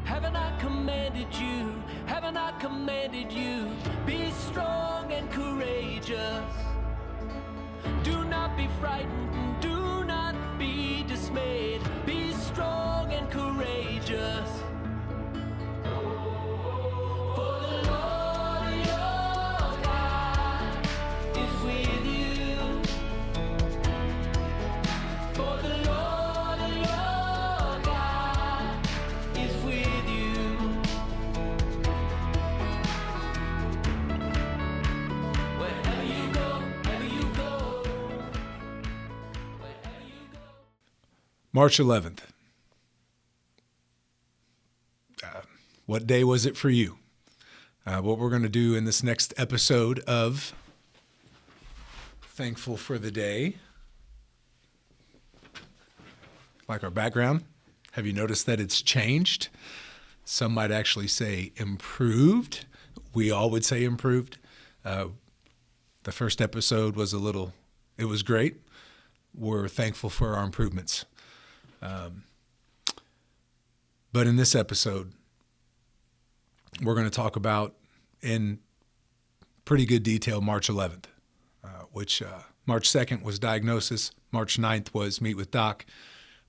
Haven't I commanded you? Haven't I commanded you? Be strong and courageous. Do not be frightened. Do not be dismayed. Be strong and courageous. For the Lord your God is with you. For the Lord your God is with you. Wherever you go, wherever you go, wherever you go. March 11th. What day was it for you? What we're going to do in this next episode of Thankful for the Day. Like our background, have you noticed that it's changed? Some might actually say improved. We all would say improved. The first episode was it was great. We're thankful for our improvements. But in this episode, we're going to talk about in pretty good detail March 11th, which March 2nd was diagnosis, March 9th was meet with doc,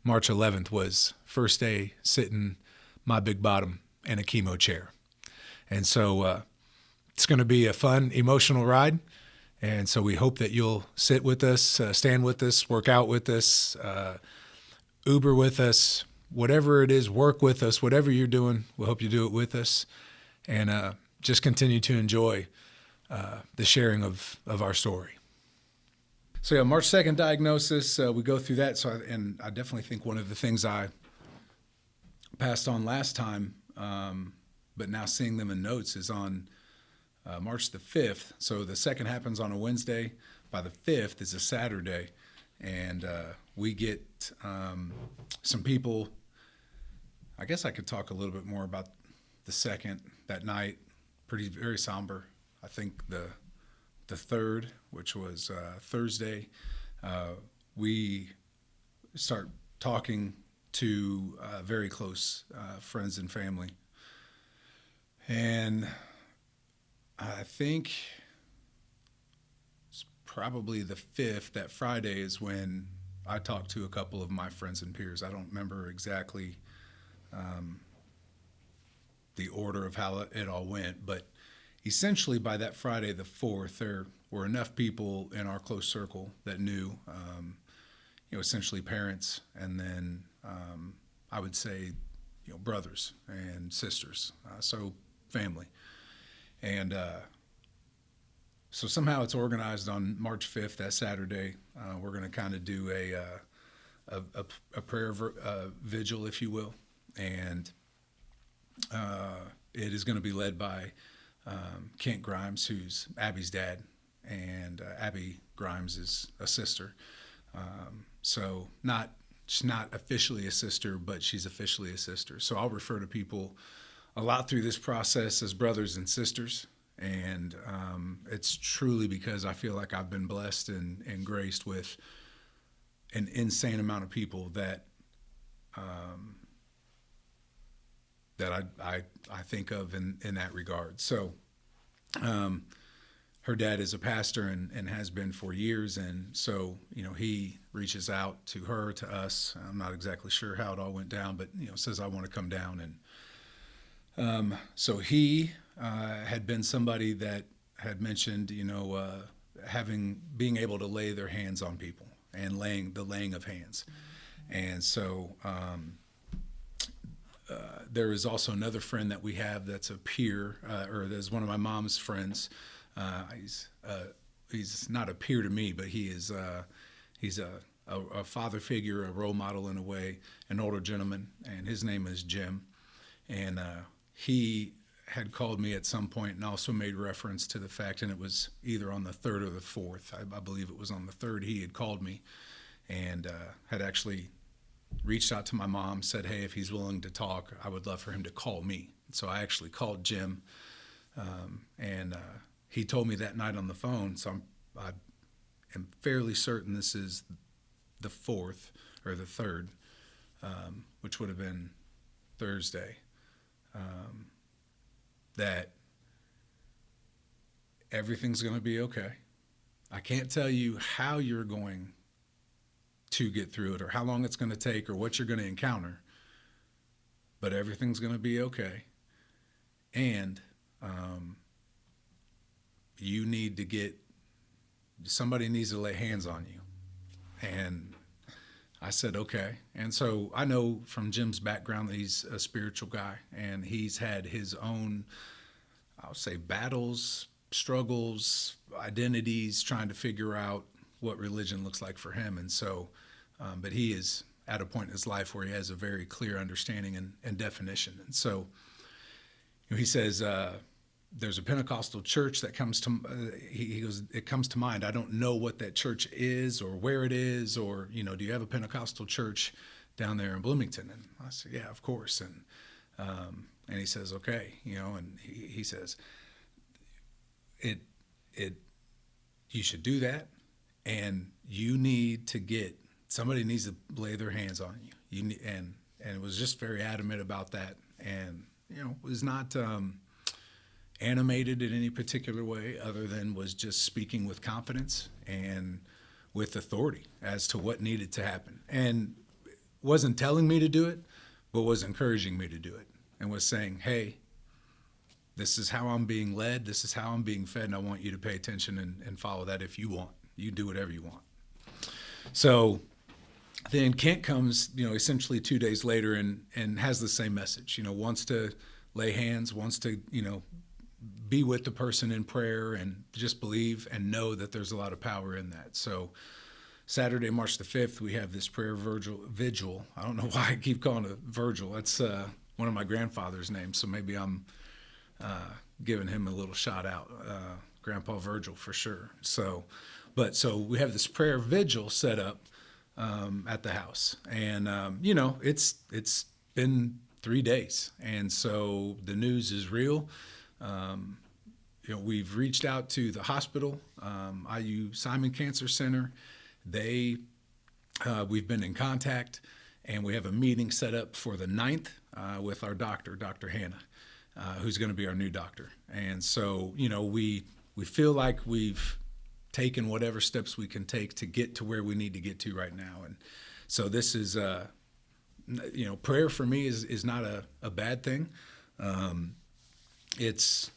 March 11th was first day sitting my big bottom in a chemo chair. And so it's going to be a fun, emotional ride. And so we hope that you'll sit with us, stand with us, work out with us, Uber with us, whatever it is, work with us, whatever you're doing, we hope you do it with us. And just continue to enjoy the sharing of our story. So yeah, March 2nd diagnosis, we go through that. And I definitely think one of the things I passed on last time, but now seeing them in notes, is on March the 5th. So the 2nd happens on a Wednesday. By the 5th is a Saturday. And we get some people. I guess I could talk a little bit more about the 2nd, that night, very somber. I think the 3rd, which was Thursday, we start talking to very close friends and family. And I think it's probably the 5th, that Friday, is when I talked to a couple of my friends and peers. I don't remember exactly the order of how it all went, but essentially by that Friday the 4th, there were enough people in our close circle that knew, essentially parents, and then I would say, brothers and sisters, so family. And so somehow it's organized on March 5th, that Saturday. We're going to kind of do a prayer vigil, if you will, and it is going to be led by Kent Grimes, who's Abby's dad, and Abby Grimes is a sister. So she's not officially a sister, but she's officially a sister. So I'll refer to people a lot through this process as brothers and sisters. And it's truly because I feel like I've been blessed and graced with an insane amount of people that I think of in that regard. So her dad is a pastor and has been for years, and so he reaches out to her, to us. I'm not exactly sure how it all went down, but says I want to come down. And so he had been somebody that had mentioned being able to lay their hands on people and laying of hands. And so there is also another friend that we have that's a peer, or there's one of my mom's friends. He's not a peer to me, but he's a father figure, a role model in a way, an older gentleman, and his name is Jim. And he had called me at some point and also made reference to the fact, and it was either on the 3rd or the 4th, I believe it was on the 3rd, he had called me and had actually reached out to my mom, said, hey, if he's willing to talk, I would love for him to call me. So I actually called Jim, and he told me that night on the phone, so I am fairly certain this is the 4th or the 3rd, which would have been Thursday, that everything's going to be okay. I can't tell you how you're going to get through it or how long it's going to take or what you're going to encounter, but everything's going to be okay. And somebody needs to lay hands on you. And I said, okay. And so I know from Jim's background that he's a spiritual guy, and he's had his own, I'll say, battles, struggles, identities, trying to figure out what religion looks like for him. And so, but he is at a point in his life where he has a very clear understanding and definition. And so, he says, there's a Pentecostal church that comes to, he goes, it comes to mind. I don't know what that church is or where it is, or, do you have a Pentecostal church down there in Bloomington? And I said, yeah, of course. And he says, okay, and he says, you should do that. And somebody needs to lay their hands on you. And it was just very adamant about that. And, was not, animated in any particular way other than was just speaking with confidence and with authority as to what needed to happen. And wasn't telling me to do it, but was encouraging me to do it and was saying, hey, this is how I'm being led, this is how I'm being fed, and I want you to pay attention and follow that if you want. You do whatever you want. So then Kent comes, essentially 2 days later and has the same message, wants to lay hands, wants to, be with the person in prayer and just believe and know that there's a lot of power in that. So Saturday, March the 5th, we have this prayer vigil. I don't know why I keep calling it Virgil. That's one of my grandfather's names, so maybe I'm giving him a little shout out, Grandpa Virgil for sure. So we have this prayer vigil set up at the house, and it's been 3 days, and so the news is real. We've reached out to the hospital, IU Simon Cancer Center. We've been in contact, and we have a meeting set up for the 9th with our doctor, Dr. Hannah, who's going to be our new doctor. And so, we feel like we've taken whatever steps we can take to get to where we need to get to right now. And so this is, prayer for me is not a bad thing. It's,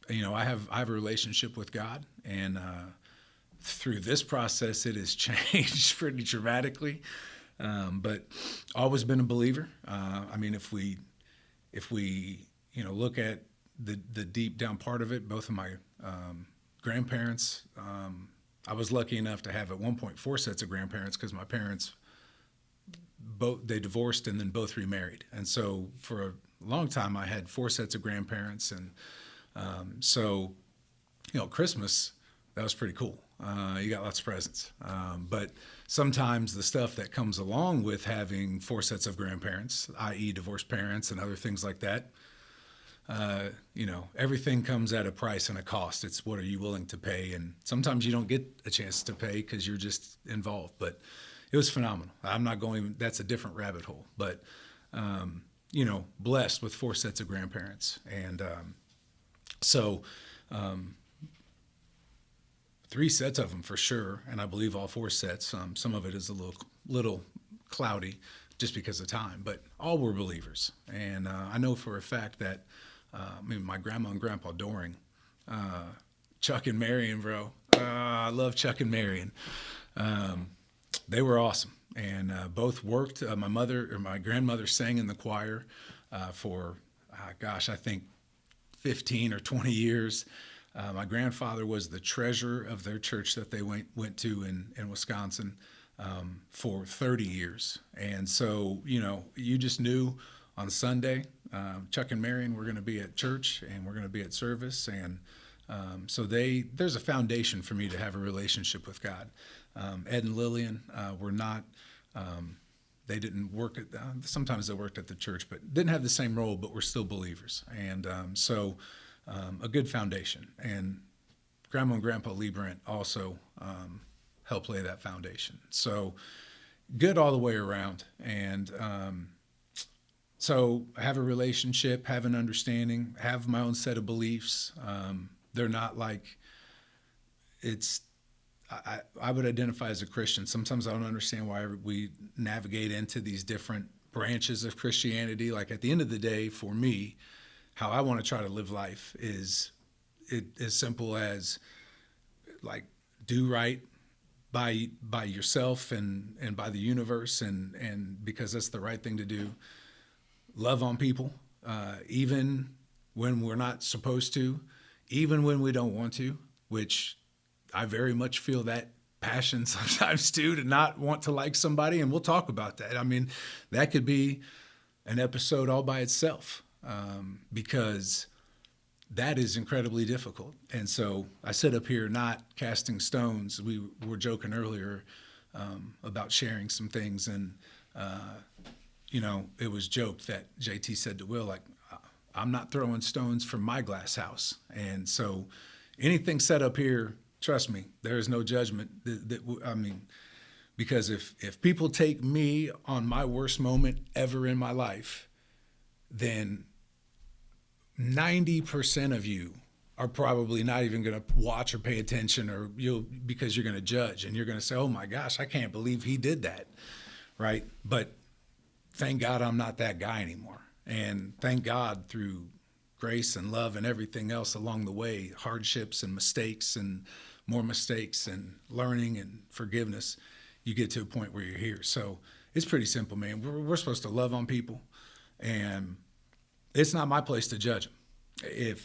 I have a relationship with God, and through this process, it has changed pretty dramatically. But always been a believer. If we look at the deep down part of it, both of my grandparents, I was lucky enough to have at one point 4 sets of grandparents because my parents they divorced and then both remarried, and so for a long time I had 4 sets of grandparents, and so Christmas, that was pretty cool. You got lots of presents, but sometimes the stuff that comes along with having 4 sets of grandparents, i.e. divorced parents and other things like that, everything comes at a price and a cost. It's what are you willing to pay, and sometimes you don't get a chance to pay because you're just involved, but it was phenomenal. That's a different rabbit hole, but blessed with 4 sets of grandparents. And so 3 sets of them for sure, and I believe all 4 sets. Some of it is a little cloudy just because of time, but all were believers. And I know for a fact that my grandma and grandpa Doring, Chuck and Marion, bro. I love Chuck and Marion. They were awesome, and both worked. My grandmother sang in the choir for, I think 15 or 20 years. My grandfather was the treasurer of their church that they went to in Wisconsin for 30 years. And so, you just knew on Sunday, Chuck and Marion were going to be at church and we're going to be at service. And so there's a foundation for me to have a relationship with God. Ed and Lillian were not, they didn't work sometimes they worked at the church, but didn't have the same role, but were still believers. And so a good foundation. And Grandma and Grandpa Lee Brent also helped lay that foundation. So good all the way around. And So I have a relationship, have an understanding, have my own set of beliefs. They're not like I would identify as a Christian. Sometimes I don't understand why we navigate into these different branches of Christianity. Like at the end of the day, for me, how I want to try to live life is as simple as like do right by yourself and by the universe and because that's the right thing to do. Love on people, even when we're not supposed to, even when we don't want to, which I very much feel that passion sometimes too, to not want to like somebody. And we'll talk about that. I mean, that could be an episode all by itself, because that is incredibly difficult. And so I sit up here not casting stones. We were joking earlier about sharing some things. And, it was joked that JT said to Will, like, I'm not throwing stones from my glass house. And so anything said up here, trust me, there is no judgment. Because if people take me on my worst moment ever in my life, then 90% of you are probably not even going to watch or pay attention, because you're going to judge and you're going to say, oh my gosh, I can't believe he did that, right? But thank God I'm not that guy anymore. And thank God through grace and love and everything else along the way, hardships and mistakes and more mistakes and learning and forgiveness, you get to a point where you're here. So it's pretty simple, man. We're supposed to love on people, and it's not my place to judge them. It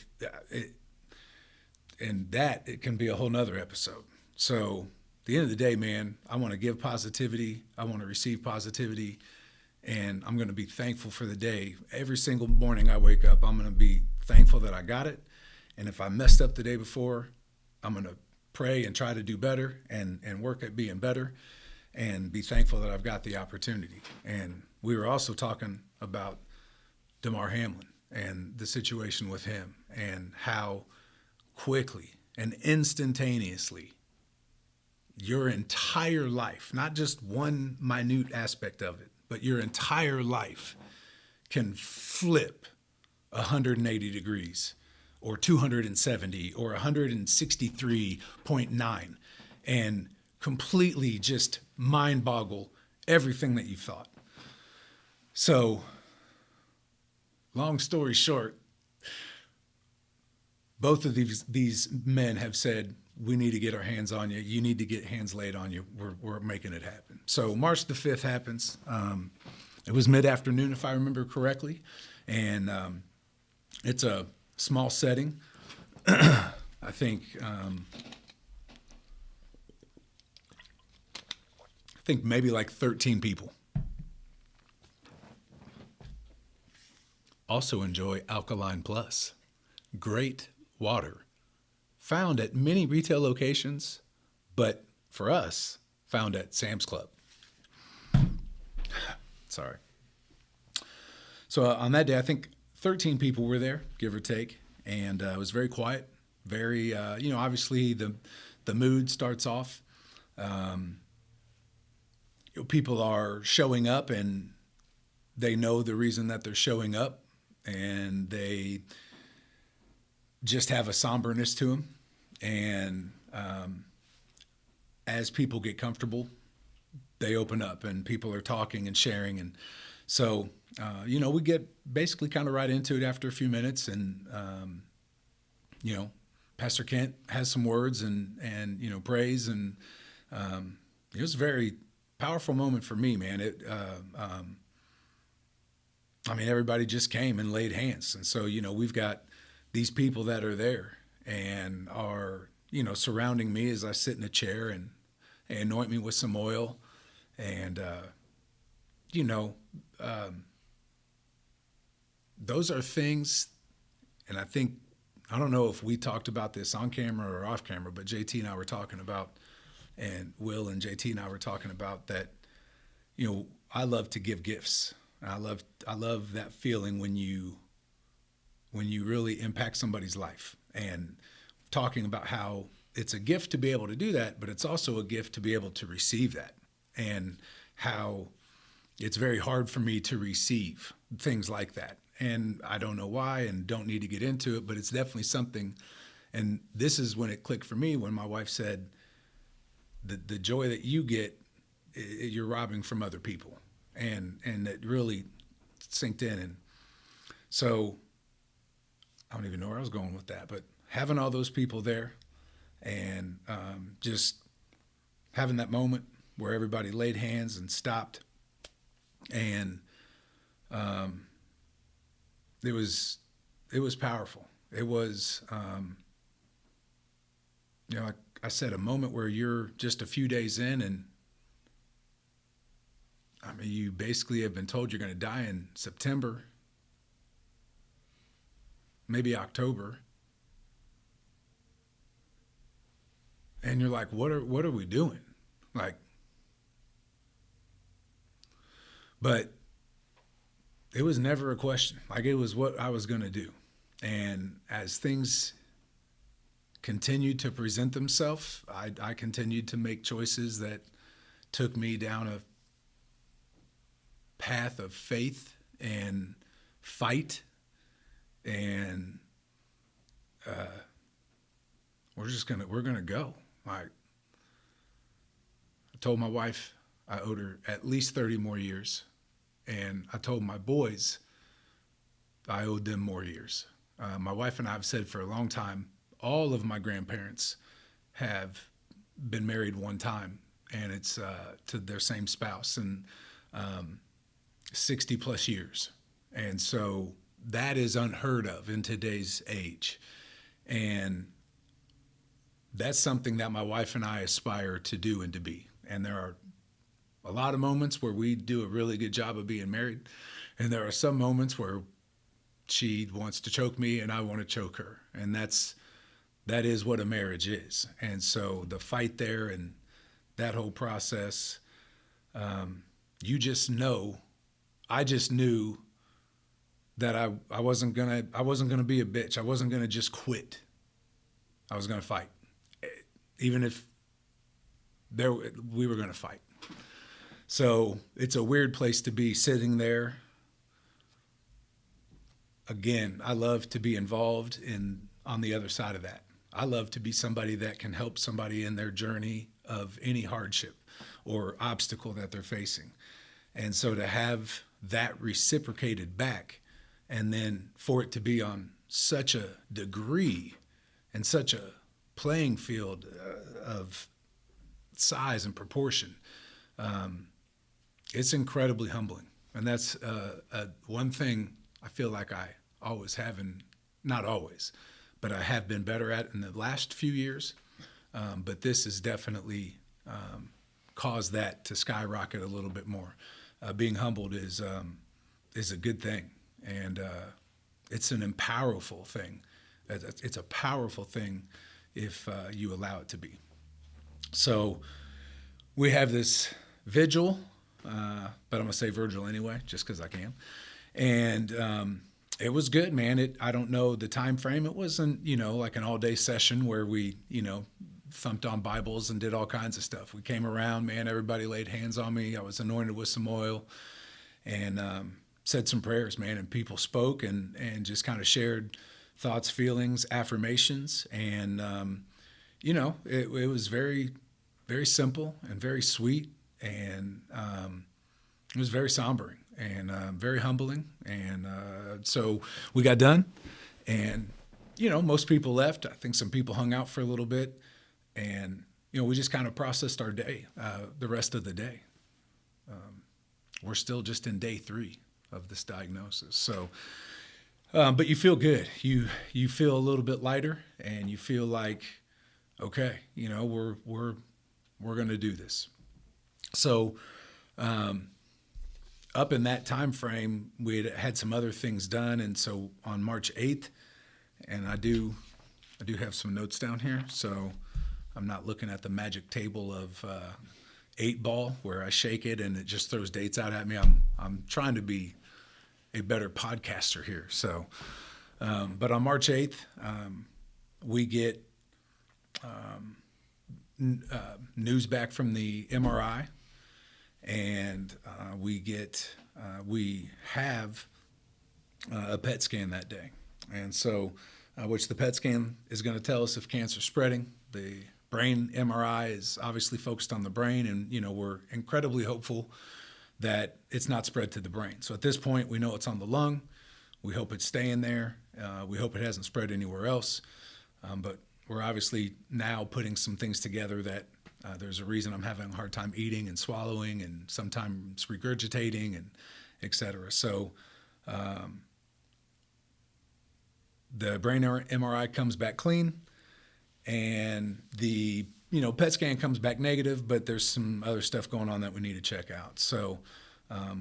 can be a whole nother episode. So at the end of the day, man, I want to give positivity. I want to receive positivity. And I'm going to be thankful for the day. Every single morning I wake up, I'm going to be thankful that I got it. And if I messed up the day before, I'm going to pray and try to do better and work at being better and be thankful that I've got the opportunity. And we were also talking about Damar Hamlin and the situation with him and how quickly and instantaneously your entire life, not just one minute aspect of it, but your entire life can flip 180 degrees or 270 or 163.9 and completely just mind boggle everything that you thought. So, long story short, both of these men have said, we need to get our hands on you. You need to get hands laid on you. We're making it happen. So March the 5th happens. It was mid-afternoon, if I remember correctly. And it's a small setting. I think maybe like 13 people. Also enjoy Alkaline Plus. Great water. Found at many retail locations, but for us, found at Sam's Club. Sorry. So on that day, I think 13 people were there, give or take, and it was very quiet. Very, obviously the mood starts off. People are showing up, and they know the reason that they're showing up, and they just have a somberness to them. And as people get comfortable, they open up and people are talking and sharing. And so, we get basically kind of right into it after a few minutes. And, Pastor Kent has some words and praise. And it was a very powerful moment for me, man. Everybody just came and laid hands. And so, we've got these people that are there and are, surrounding me as I sit in a chair and anoint me with some oil. And, those are things, and I don't know if we talked about this on camera or off camera, but JT and I were talking about, and Will and JT and I were talking about that, I love to give gifts. I love that feeling when you really impact somebody's life, and talking about how it's a gift to be able to do that, but it's also a gift to be able to receive that, and how it's very hard for me to receive things like that. And I don't know why and don't need to get into it, but it's definitely something. And this is when it clicked for me, when my wife said, the joy that you get, you're robbing from other people. And it really sinked in. And so I don't even know where I was going with that, but having all those people there and just having that moment where everybody laid hands and stopped, and it was powerful. It was, like I said, a moment where you're just a few days in, and I mean, you basically have been told you're going to die in September, maybe October. And you're like, what are we doing? Like, but it was never a question. Like, it was what I was going to do. And as things continued to present themselves, I continued to make choices that took me down a path of faith and fight. And we're gonna go. Like, I told my wife I owed her at least 30 more years, and I told my boys I owed them more years. My wife and I have said for a long time, all of my grandparents have been married one time, and it's to their same spouse, and 60 plus years. And so that is unheard of in today's age. And that's something that my wife and I aspire to do and to be. And there are a lot of moments where we do a really good job of being married. And there are some moments where she wants to choke me and I want to choke her. And that is what a marriage is. And so the fight there and that whole process, you just know, I just knew that I wasn't gonna be a bitch. I wasn't gonna just quit. I was gonna fight, even if we were gonna fight. So it's a weird place to be, sitting there. Again, I love to be involved on the other side of that. I love to be somebody that can help somebody in their journey of any hardship or obstacle that they're facing. And so to have that reciprocated back, and then for it to be on such a degree and such a playing field of size and proportion, it's incredibly humbling. And that's one thing I feel like I always have, and not always, but I have been better at in the last few years. But this has definitely caused that to skyrocket a little bit more. Being humbled is a good thing, and it's an powerful thing. It's a powerful thing if you allow it to be. So we have this vigil, but I'm gonna say Virgil anyway, just because I can. And it was good, man. I don't know the time frame. It wasn't, like an all-day session where we, thumped on Bibles and did all kinds of stuff. We came around, man, everybody laid hands on me. I was anointed with some oil and said some prayers, man, and people spoke and just kind of shared thoughts, feelings, affirmations. And, it was very, very simple and very sweet. And it was very sombering and very humbling. And so we got done, and, most people left. I think some people hung out for a little bit. And, we just kind of processed our day, the rest of the day. We're still just in day 3 of this diagnosis. So, but you feel good. You feel a little bit lighter, and you feel like, okay, we're going to do this. So, up in that time frame, we had some other things done. And so on March 8th, and I do have some notes down here. So I'm not looking at the magic table of 8-ball where I shake it and it just throws dates out at me. I'm trying to be a better podcaster here. So, but on March 8th, we get news back from the MRI, and we have a PET scan that day. And so, which the PET scan is going to tell us if cancer's spreading. The brain MRI is obviously focused on the brain, and we're incredibly hopeful that it's not spread to the brain. So at this point, we know it's on the lung. We hope it's staying there. We hope it hasn't spread anywhere else. But we're obviously now putting some things together that there's a reason I'm having a hard time eating and swallowing and sometimes regurgitating and et cetera. So the brain MRI comes back clean, and the PET scan comes back negative, but there's some other stuff going on that we need to check out. So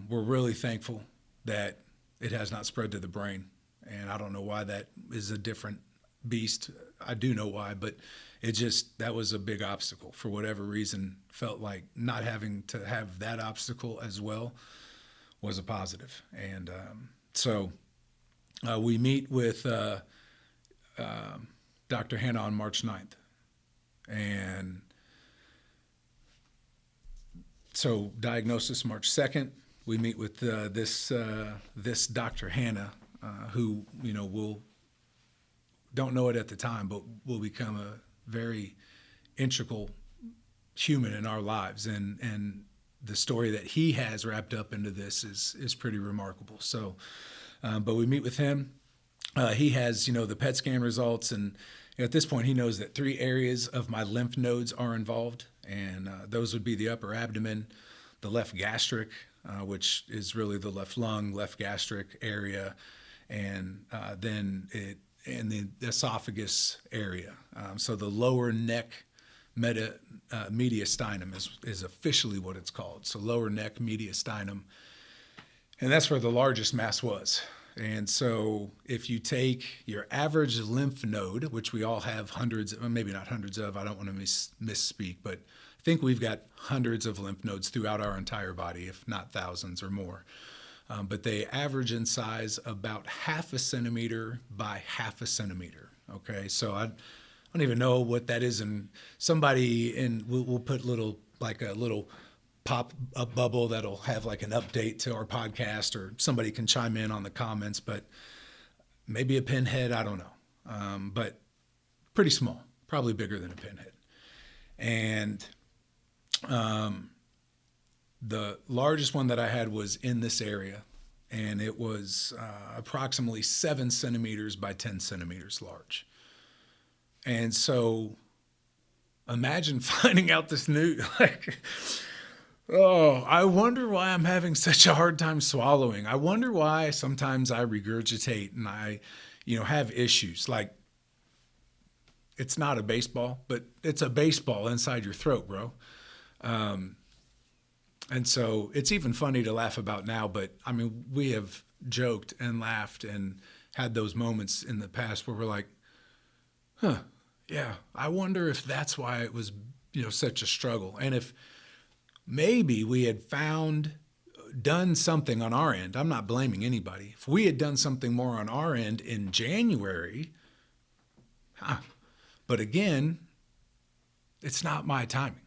we're really thankful that it has not spread to the brain, and I don't know why that is a different beast. I do know why, but that was a big obstacle for whatever reason. Felt like not having to have that obstacle as well was a positive. And so we meet with Dr. Hannah on March 9th. And so diagnosis March 2nd, we meet with this Dr. Hannah, who, don't know it at the time, but will become a very integral human in our lives. And the story that he has wrapped up into this is pretty remarkable. So, but we meet with him. He has, the PET scan results, and at this point he knows that 3 areas of my lymph nodes are involved, and those would be the upper abdomen, the left gastric, which is really the left lung, left gastric area, and then in the esophagus area. So the lower neck mediastinum is officially what it's called. So lower neck mediastinum, and that's where the largest mass was. And so if you take your average lymph node, which we all have hundreds, maybe not hundreds of, I don't want to misspeak, but I think we've got hundreds of lymph nodes throughout our entire body, if not thousands or more. But they average in size about 0.5 centimeter by 0.5 centimeter. Okay, so I don't even know what that is. And we'll put a little pop-up bubble that'll have like an update to our podcast, or somebody can chime in on the comments, but maybe a pinhead, I don't know. But pretty small, probably bigger than a pinhead. And the largest one that I had was in this area, and it was approximately 7 centimeters by 10 centimeters large. And so imagine finding out this news, I wonder why I'm having such a hard time swallowing. I wonder why sometimes I regurgitate and I, have issues. Like, it's not a baseball, but it's a baseball inside your throat, bro. And so it's even funny to laugh about now, but I mean, we have joked and laughed and had those moments in the past where we're like, yeah, I wonder if that's why it was, such a struggle. And if maybe we had done something on our end. I'm not blaming anybody. If we had done something more on our end in January, but again, it's not my timing.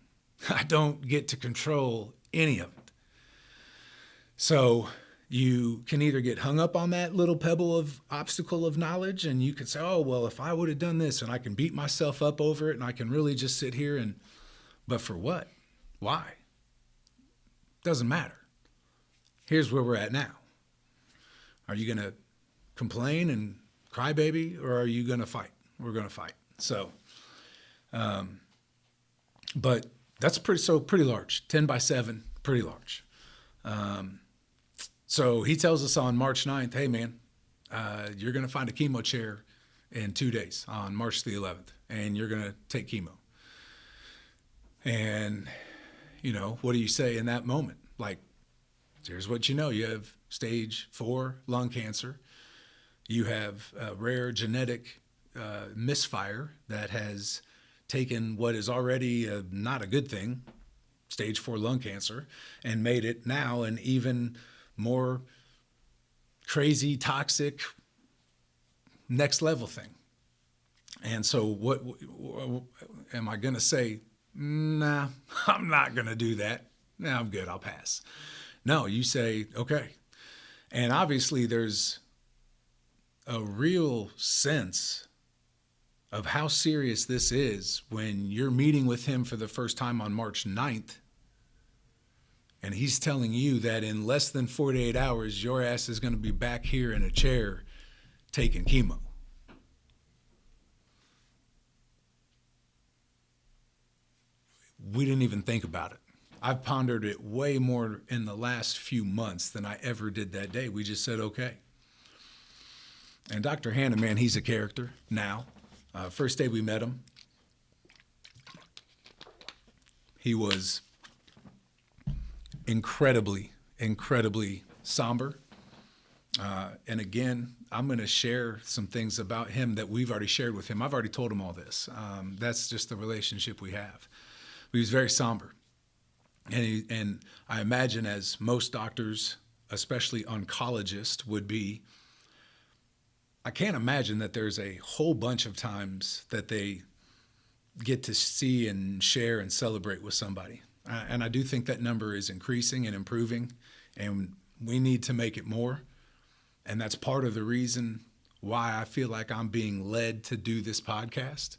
I don't get to control any of it. So you can either get hung up on that little pebble of obstacle of knowledge, and you can say, oh, well, if I would have done this, and I can beat myself up over it, and I can really just sit here but for what? Why? Doesn't matter. Here's where we're at now. Are you going to complain and cry baby, or are you going to fight? We're going to fight. So, but that's pretty large. 10 by 7, pretty large. So he tells us on March 9th, hey man, you're going to find a chemo chair in 2 days on March the 11th, and you're going to take chemo. And what do you say in that moment? Like, here's what you have stage 4 lung cancer. You have a rare genetic misfire that has taken what is already not a good thing, stage 4 lung cancer, and made it now an even more crazy, toxic, next level thing. And so what am I going to say? Nah, I'm not going to do that. Nah, I'm good. I'll pass. No, you say, okay. And obviously there's a real sense of how serious this is when you're meeting with him for the first time on March 9th, and he's telling you that in less than 48 hours, your ass is going to be back here in a chair taking chemo. We didn't even think about it. I've pondered it way more in the last few months than I ever did that day. We just said, okay. And Dr. Hanna, man, he's a character now. First day we met him, he was incredibly somber. And again, I'm going to share some things about him that we've already shared with him. I've already told him all this. That's just the relationship we have. He was very somber. And I imagine, as most doctors, especially oncologists, would be, I can't imagine that there's a whole bunch of times that they get to see and share and celebrate with somebody. And I do think that number is increasing and improving, and we need to make it more. And that's part of the reason why I feel like I'm being led to do this podcast,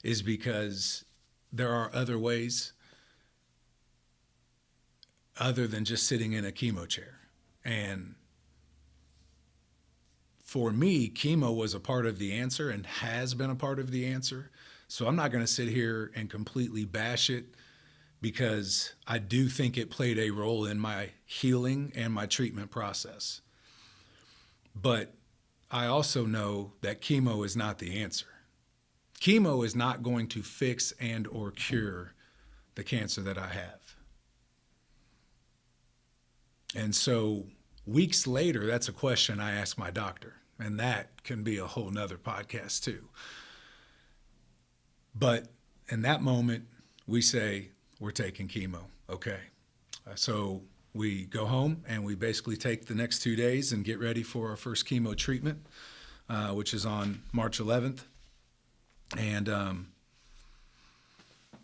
is because there are other ways other than just sitting in a chemo chair. And for me, chemo was a part of the answer and has been a part of the answer. So I'm not going to sit here and completely bash it, because I do think it played a role in my healing and my treatment process. But I also know that chemo is not the answer. Chemo is not going to fix and or cure the cancer that I have. And so weeks later, that's a question I ask my doctor. And that can be a whole nother podcast too. But in that moment, we say, we're taking chemo. Okay. So we go home and we basically take the next 2 days and get ready for our first chemo treatment, which is on March 11th. And,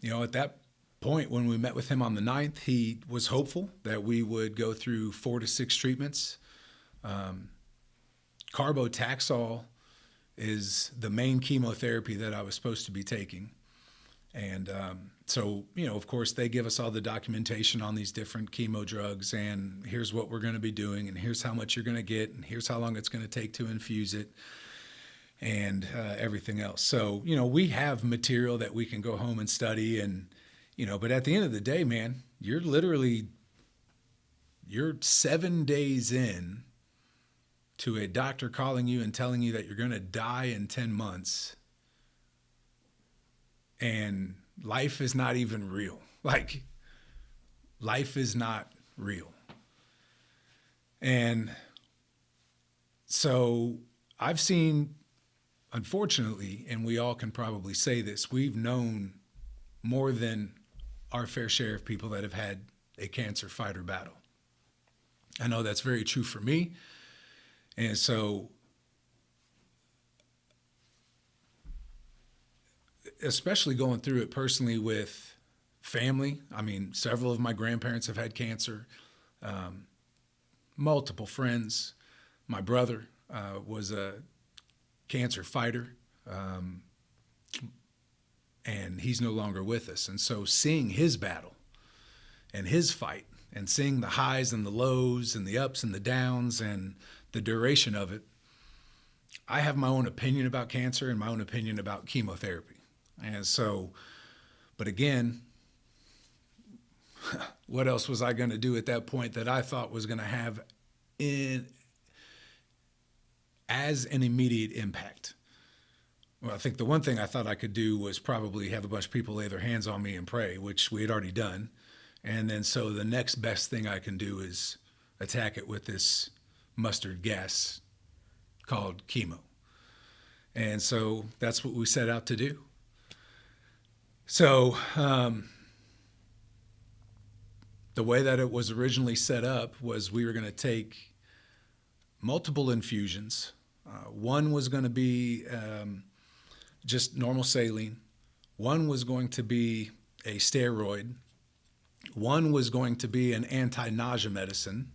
at that point, when we met with him on the 9th, he was hopeful that we would go through 4 to 6 treatments. Carbotaxol is the main chemotherapy that I was supposed to be taking. And so, of course, they give us all the documentation on these different chemo drugs, and here's what we're going to be doing, and here's how much you're going to get, and here's how long it's going to take to infuse it, and everything else. So, we have material that we can go home and study, and, but at the end of the day, man, you're 7 days in to a doctor calling you and telling you that you're going to die in 10 months. And life is not even real. Like, life is not real. And so I've seen, unfortunately, and we all can probably say this, we've known more than our fair share of people that have had a cancer fight or battle. I know that's very true for me. And so, especially going through it personally with family. I mean, several of my grandparents have had cancer, multiple friends. My brother was a cancer fighter, and he's no longer with us. And so seeing his battle and his fight, and seeing the highs and the lows and the ups and the downs and the duration of it, I have my own opinion about cancer and my own opinion about chemotherapy. And so, but again, what else was I going to do at that point that I thought was going to have as an immediate impact? Well, I think the one thing I thought I could do was probably have a bunch of people lay their hands on me and pray, which we had already done. And then so the next best thing I can do is attack it with this mustard gas called chemo. And so that's what we set out to do. So the way that it was originally set up was we were going to take multiple infusions. One was going to be just normal saline. One was going to be a steroid. One was going to be an anti-nausea medicine.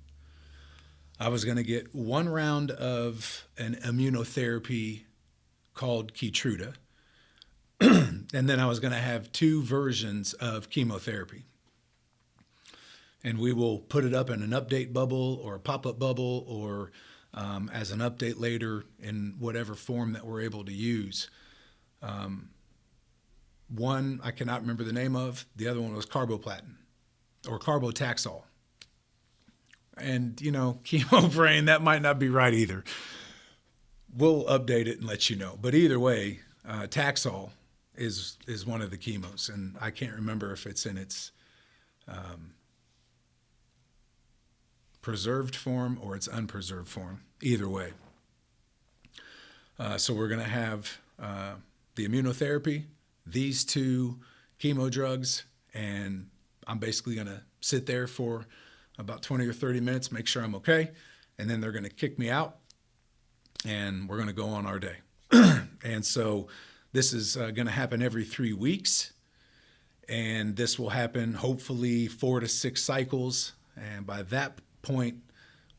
I was going to get one round of an immunotherapy called Keytruda, and then I was going to have 2 versions of chemotherapy. And we will put it up in an update bubble or a pop-up bubble or as an update later in whatever form that we're able to use. One I cannot remember the name of. The other one was carboplatin or carbotaxol. And, chemo brain, that might not be right either. We'll update it and let you know. But either way, Taxol is one of the chemos. And I can't remember if it's in its preserved form or its unpreserved form. Either way. So we're going to have the immunotherapy, these 2 chemo drugs, and I'm basically going to sit there for about 20 or 30 minutes, make sure I'm okay, and then they're going to kick me out, and we're going to go on our day. And so this is going to happen every 3 weeks, and this will happen hopefully 4 to 6 cycles, and by that point,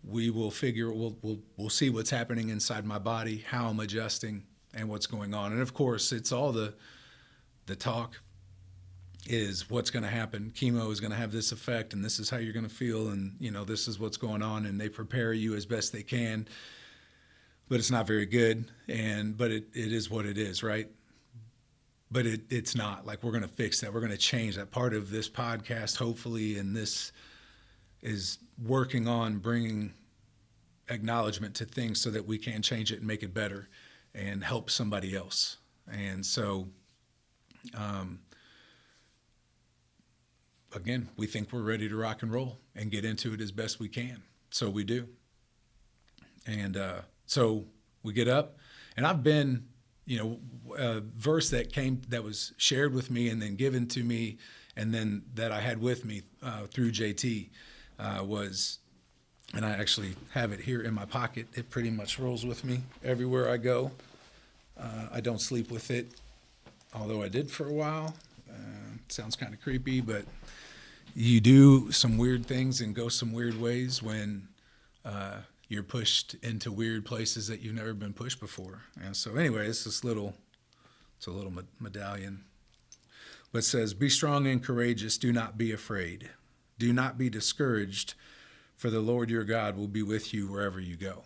we will figure, we'll see what's happening inside my body, how I'm adjusting, and what's going on. And of course, it's all the talk is what's going to happen. Chemo is going to have this effect, and this is how you're going to feel, and this is what's going on, and they prepare you as best they can, but it's not very good, but it is what it is, right? But it's not. Like, we're going to fix that. We're going to change that. Part of this podcast, hopefully, and this is working on bringing acknowledgement to things so that we can change it and make it better and help somebody else. And so, again, we think we're ready to rock and roll and get into it as best we can. So we do. And so we get up, and I've been, a verse that was shared with me and then given to me, and then that I had with me through JT was, and I actually have it here in my pocket. It pretty much rolls with me everywhere I go. I don't sleep with it, although I did for a while. Sounds kind of creepy, but you do some weird things and go some weird ways when you're pushed into weird places that you've never been pushed before. And so anyway, it's a little medallion. But it says, "Be strong and courageous, do not be afraid. Do not be discouraged, for the Lord your God will be with you wherever you go."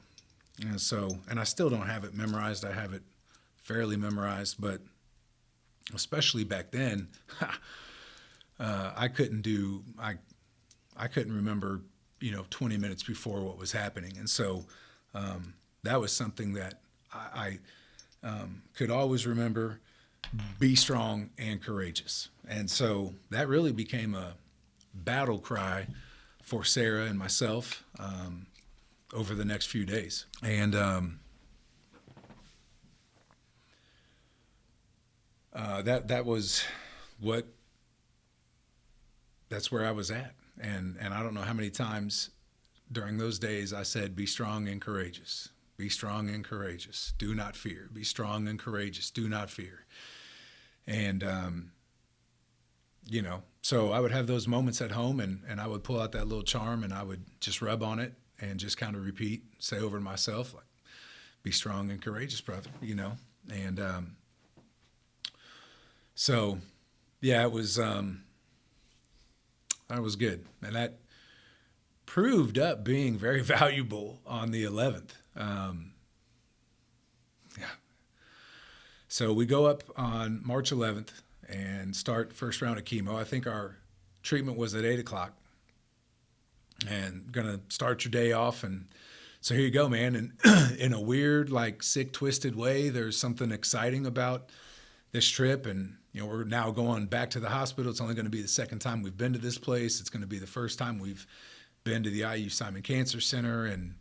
And so, and I still don't have it memorized. I have it fairly memorized, but especially back then, I couldn't remember, 20 minutes before what was happening. And so that was something that I could always remember, be strong and courageous. And so that really became a battle cry for Sarah and myself over the next few days. And that's where I was at. And I don't know how many times during those days I said, be strong and courageous. Be strong and courageous. Do not fear. Be strong and courageous. Do not fear. And, so I would have those moments at home, and I would pull out that little charm, and I would just rub on it and just kind of repeat, say over to myself, like, be strong and courageous, brother, And so, yeah, it was, that was good. And that proved up being very valuable on the 11th. So we go up on March 11th and start first round of chemo. I think our treatment was at 8 o'clock, and going to start your day off. And so here you go, man. And in a weird, sick, twisted way, there's something exciting about this trip. And, we're now going back to the hospital. It's only going to be the second time we've been to this place. It's going to be the first time we've been to the IU Simon Cancer Center. And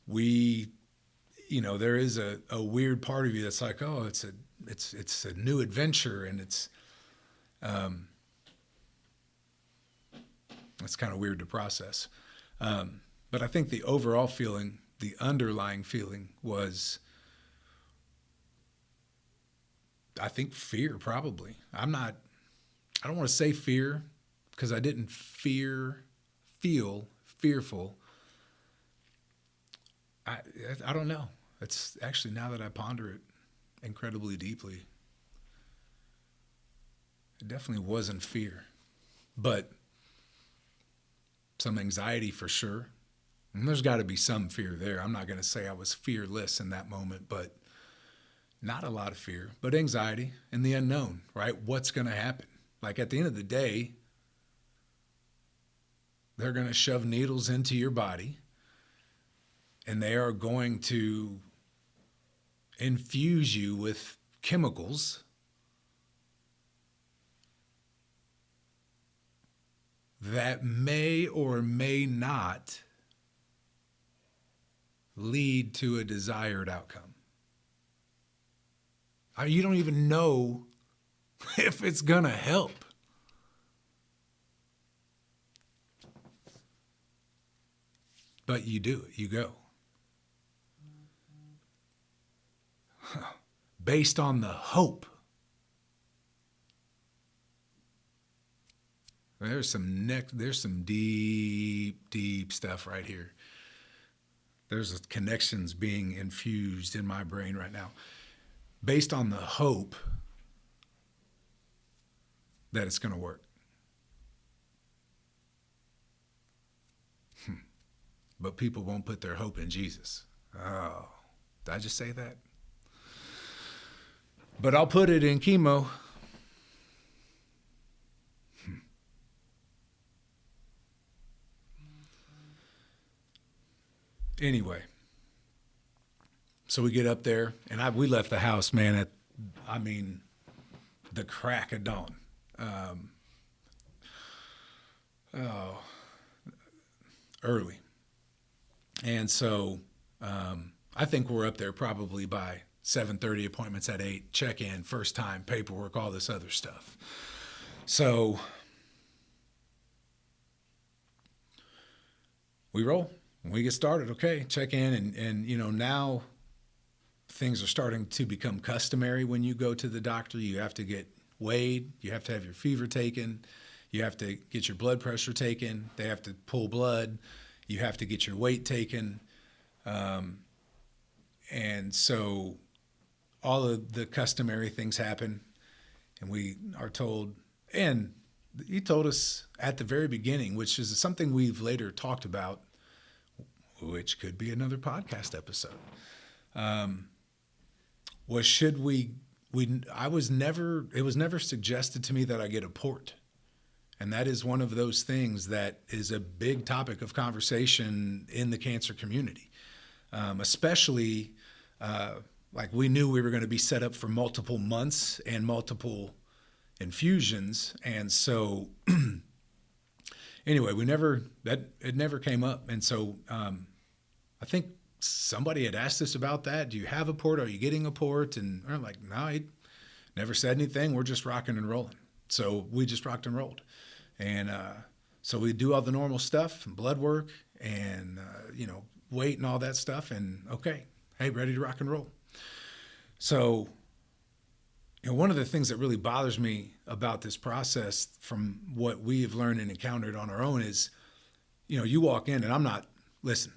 we, there is a weird part of you that's like, oh, it's a new adventure, and it's kind of weird to process. But I think the overall feeling, the underlying feeling was, I think, fear, probably. I don't want to say fear, because I didn't feel fearful. I I don't know. It's actually, now that I ponder it incredibly deeply, it definitely wasn't fear, but some anxiety for sure. And there's got to be some fear there. I'm not going to say I was fearless in that moment, but not a lot of fear, but anxiety and the unknown, right? What's going to happen? Like at the end of the day, they're going to shove needles into your body and they are going to infuse you with chemicals that may or may not lead to a desired outcome. You don't even know if it's gonna help. But you do it, you go. Based on the hope. There's some deep stuff right here. There's connections being infused in my brain right now. Based on the hope that it's going to work. But people won't put their hope in Jesus. Oh, did I just say that? But I'll put it in chemo. Anyway, so we get up there, and we left the house, man, at the crack of dawn. Early. And so I think we're up there probably by 7:30, appointments at 8, check-in, first time, paperwork, all this other stuff. So we roll. We get started, okay, check in, and now things are starting to become customary when you go to the doctor. You have to get weighed, you have to have your fever taken, you have to get your blood pressure taken, they have to pull blood, you have to get your weight taken. And so all of the customary things happen, and we are told, and he told us at the very beginning, which is something we've later talked about, which could be another podcast episode, was it was never suggested to me that I get a port. And that is one of those things that is a big topic of conversation in the cancer community, especially like we knew we were going to be set up for multiple months and multiple infusions. And so anyway, it never came up. And so I think somebody had asked us about that. Do you have a port? Are you getting a port? And I'm like, no, he never said anything. We're just rocking and rolling. So we just rocked and rolled. And so we do all the normal stuff, and blood work and, weight and all that stuff. And okay, hey, ready to rock and roll. So, one of the things that really bothers me about this process from what we have learned and encountered on our own is, you walk in and listen,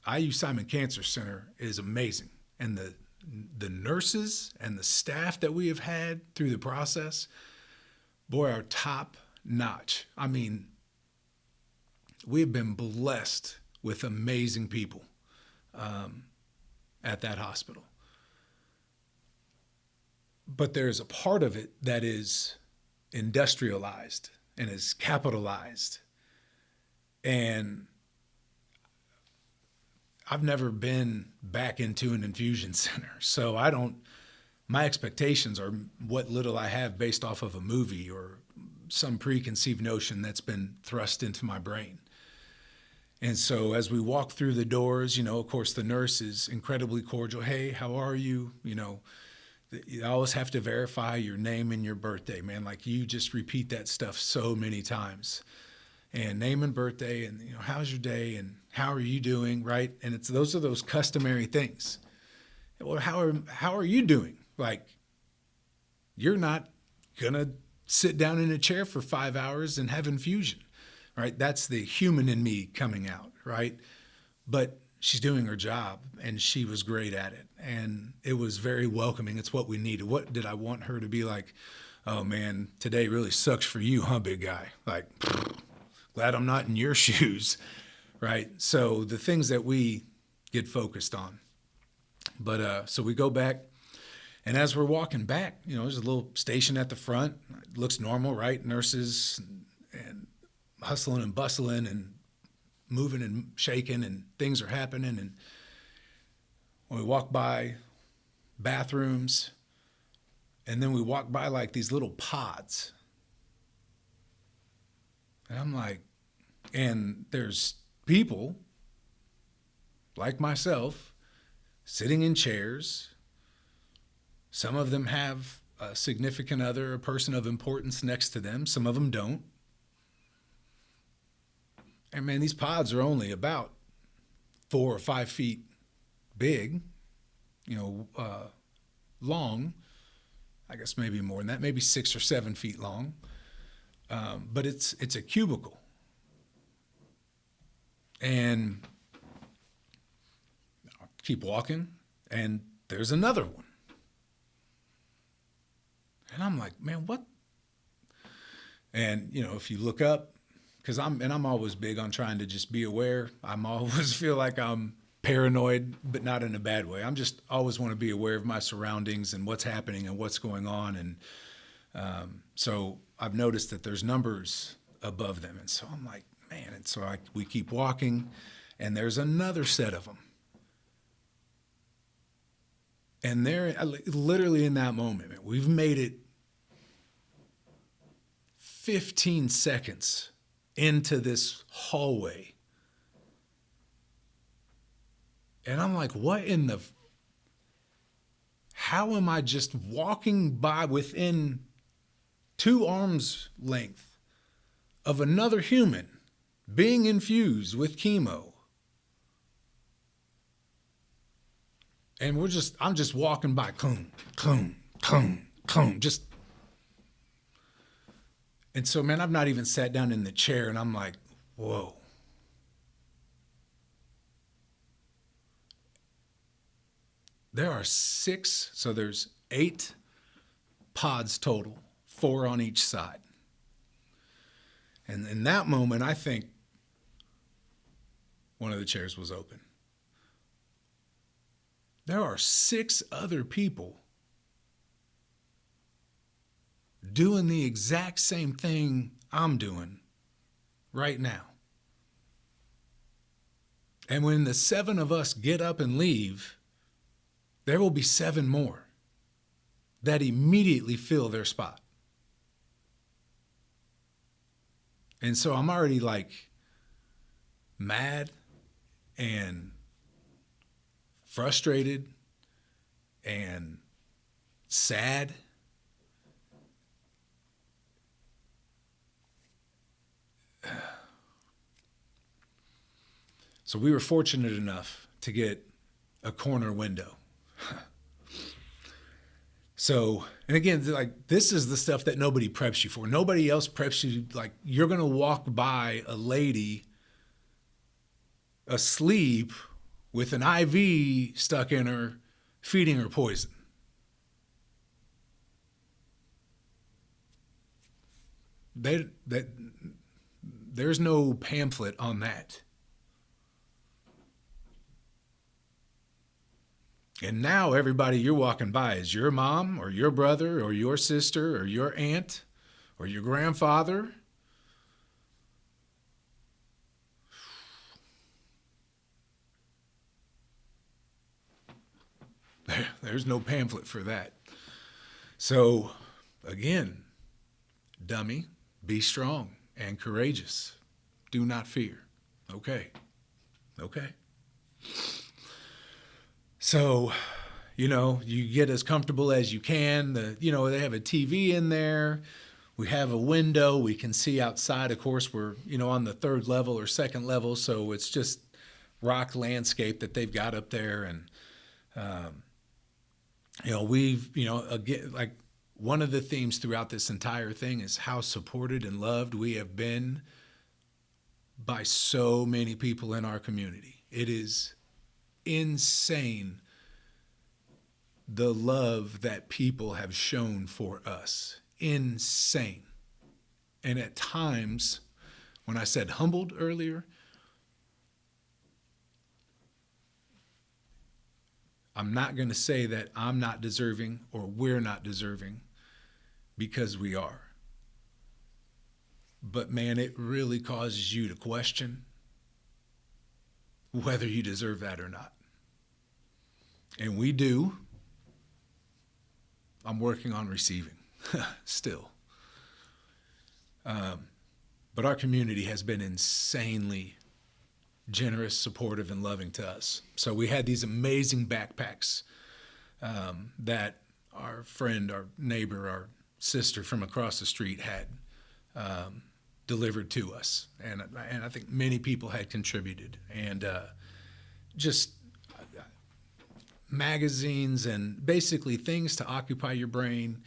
IU Simon Cancer Center is amazing. And the nurses and the staff that we have had through the process, boy, are top notch. I mean, we have been blessed with amazing people at that hospital. But there's a part of it that is industrialized and is capitalized. And I've never been back into an infusion center. So my expectations are what little I have based off of a movie or some preconceived notion that's been thrust into my brain. And so as we walk through the doors, of course, the nurse is incredibly cordial. Hey, how are you? You always have to verify your name and your birthday, man. Like you just repeat that stuff so many times. And name and birthday and, how's your day and how are you doing, right? And those are those customary things. Well, how are you doing? Like, you're not going to sit down in a chair for 5 hours and have infusion, right? That's the human in me coming out, right? But she's doing her job, and she was great at it. And it was very welcoming. It's what we needed. What did I want her to be like? Oh man, today really sucks for you, huh, big guy? Like, glad I'm not in your shoes, right? So the things that we get focused on. But so we go back, and as we're walking back, there's a little station at the front. It looks normal, right? Nurses and hustling and bustling and moving and shaking, and things are happening. And when we walk by bathrooms, and then we walk by like these little pods. And I'm like, and there's people like myself sitting in chairs. Some of them have a significant other, a person of importance next to them. Some of them don't. And man, these pods are only about 4 or 5 feet big, long. I guess maybe more than that, maybe 6 or 7 feet long. But it's a cubicle. And I'll keep walking, and there's another one. And I'm like, man, what? And, if you look up, because I'm always big on trying to just be aware. I'm always feel like I'm paranoid, but not in a bad way. I'm just always want to be aware of my surroundings and what's happening and what's going on. And so I've noticed that there's numbers above them. And so I'm like, man. And so we keep walking, and there's another set of them. And they're literally in that moment, we've made it 15 seconds into this hallway. And I'm like, how am I just walking by within 2 arms length of another human being infused with chemo? And I'm just walking by, just. And so, man, I've not even sat down in the chair, and I'm like, whoa. There are 6, so there's 8 pods total, 4 on each side. And in that moment, I think one of the chairs was open. There are 6 other people doing the exact same thing I'm doing right now. And when the 7 of us get up and leave, there will be 7 more that immediately fill their spot. And so I'm already like mad and frustrated and sad. So we were fortunate enough to get a corner window. So, and again, like, this is the stuff that nobody preps you for. Nobody else preps you. Like, you're going to walk by a lady asleep with an IV stuck in her, feeding her poison. There's no pamphlet on that. And now everybody you're walking by is your mom or your brother or your sister or your aunt or your grandfather. There's no pamphlet for that. So, again, dummy, be strong and courageous. Do not fear. Okay. So, you get as comfortable as you can. They have a TV in there. We have a window. We can see outside. Of course, we're, on the 3rd level or 2nd level. So it's just rock landscape that they've got up there. And, again, like, one of the themes throughout this entire thing is how supported and loved we have been by so many people in our community. It is insane the love that people have shown for us. Insane. And at times, when I said humbled earlier, I'm not going to say that I'm not deserving or we're not deserving, because we are. But man, it really causes you to question whether you deserve that or not. And we do. I'm working on receiving still. But our community has been insanely generous, supportive, and loving to us. So we had these amazing backpacks that our friend, our neighbor, our sister from across the street had delivered to us. And I think many people had contributed. And just magazines and basically things to occupy your brain.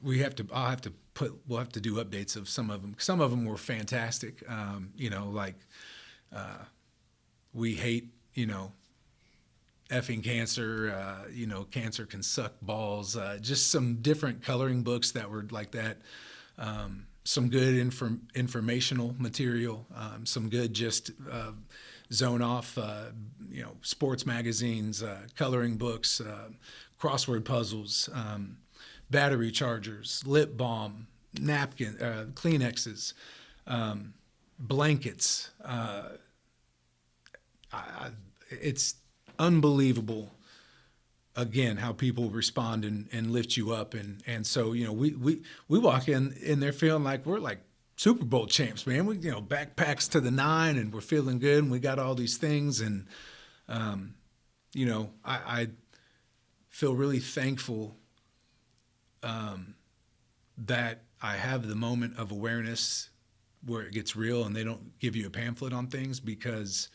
We'll have to do updates of some of them. Some of them were fantastic. We hate, effing cancer, cancer can suck balls, just some different coloring books that were like that. Some good informational material, some good just zone off, sports magazines, coloring books, crossword puzzles, battery chargers, lip balm, napkin, Kleenexes, blankets. It's unbelievable, again, how people respond and lift you up. And so, we walk in there feeling like we're like Super Bowl champs, man. We, backpacks to the 9 and we're feeling good and we got all these things. And, I feel really thankful that I have the moment of awareness where it gets real and they don't give you a pamphlet on things, because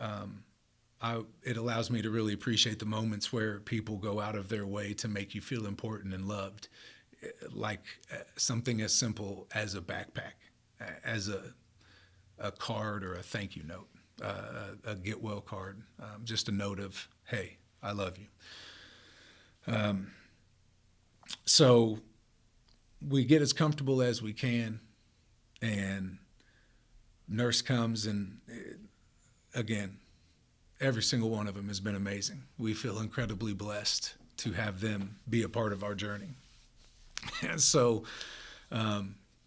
it allows me to really appreciate the moments where people go out of their way to make you feel important and loved, like something as simple as a backpack, as a card or a thank you note, a get well card, just a note of, hey, I love you. So we get as comfortable as we can, and nurse comes, and again, every single one of them has been amazing. We feel incredibly blessed to have them be a part of our journey. And so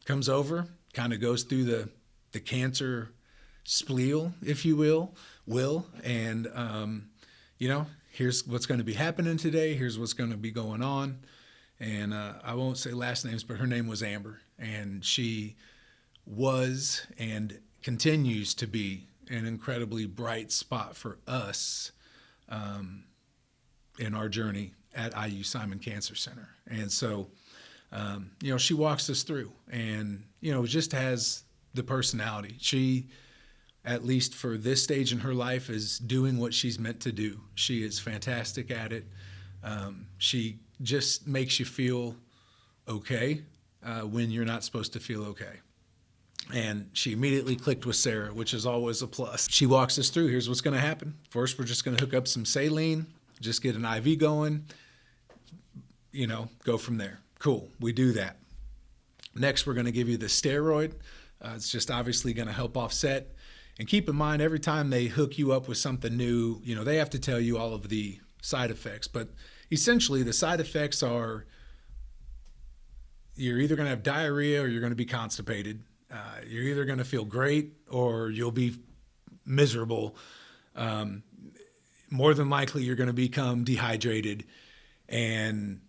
comes over, kind of goes through the cancer spiel, if you will, and here's what's going to be happening today. Here's what's going to be going on. And I won't say last names, but her name was Amber, and she was and continues to be an incredibly bright spot for us in our journey at IU Simon Cancer Center. And so, she walks us through, and, just has the personality. She, at least for this stage in her life, is doing what she's meant to do. She is fantastic at it. She just makes you feel okay when you're not supposed to feel okay. And she immediately clicked with Sarah, which is always a plus. She walks us through, here's what's going to happen. First, we're just going to hook up some saline, just get an IV going, go from there. Cool, we do that. Next, we're going to give you the steroid. It's just obviously going to help offset. And keep in mind, every time they hook you up with something new, they have to tell you all of the side effects. But essentially, the side effects are you're either going to have diarrhea or you're going to be constipated. You're either going to feel great or you'll be miserable. More than likely, you're going to become dehydrated. And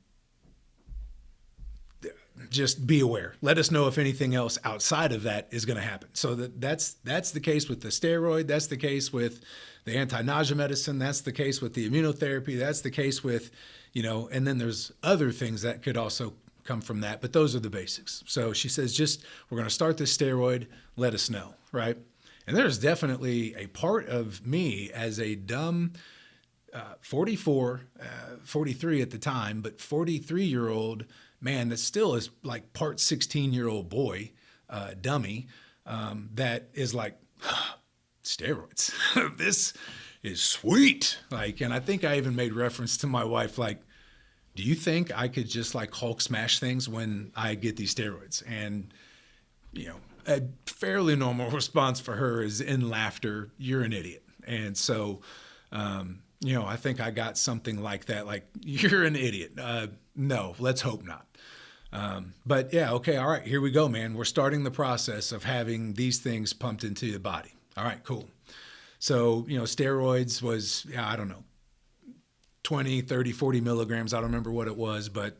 just be aware. Let us know if anything else outside of that is going to happen. So that's the case with the steroid. That's the case with the anti-nausea medicine. That's the case with the immunotherapy. That's the case with, and then there's other things that could also come from that. But those are the basics. So she says, we're going to start this steroid. Let us know, right? And there's definitely a part of me as a dumb 43 at the time, but 43-year-old man that still is like part 16-year-old boy, dummy, that is like, steroids. This is sweet. Like, and I think I even made reference to my wife, like, do you think I could just like Hulk smash things when I get these steroids? And, you know, a fairly normal response for her is in laughter, you're an idiot. And so, you know, I think I got something like that, like, you're an idiot. No, let's hope not. But yeah, okay, all right, here we go, man. We're starting the process of having these things pumped into the body. All right, cool. So, you know, steroids was, yeah, I don't know, 20, 30, 40 milligrams. I don't remember what it was, but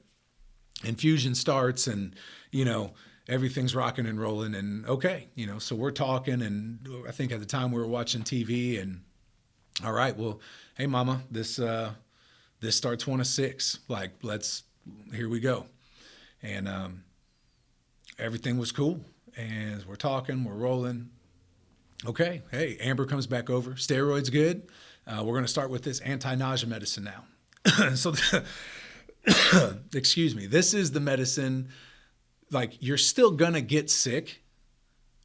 infusion starts and, you know, everything's rocking and rolling. And okay, you know, so we're talking, and I think at the time we were watching TV, and all right, well, hey mama, this starts 1 of 6. Like, here we go. And everything was cool. And we're talking, we're rolling. Okay, hey, Amber comes back over. Steroids good. We're going to start with this anti-nausea medicine now. So, excuse me, this is the medicine, like, you're still going to get sick,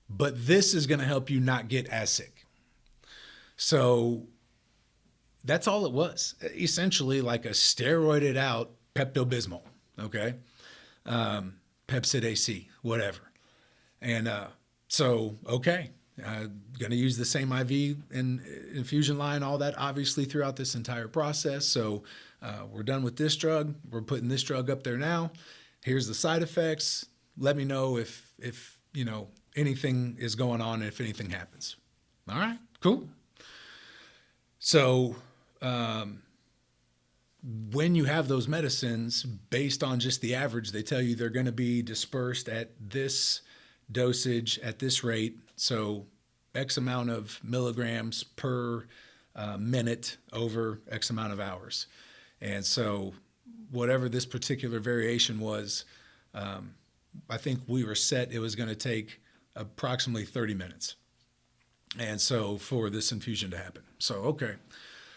but this is going to help you not get as sick. So that's all it was. Essentially like a steroided out Pepto-Bismol, okay? Pepsid AC, whatever. And so, okay. Going to use the same IV and infusion line, all that, obviously, throughout this entire process. So we're done with this drug. We're putting this drug up there now. Here's the side effects. Let me know if you know, anything is going on, if anything happens. All right, cool. So when you have those medicines, based on just the average, they tell you they're going to be dispersed at this dosage at this rate. So X amount of milligrams per minute over X amount of hours. And so whatever this particular variation was, I think we were set, it was going to take approximately 30 minutes. And so for this infusion to happen. So, okay.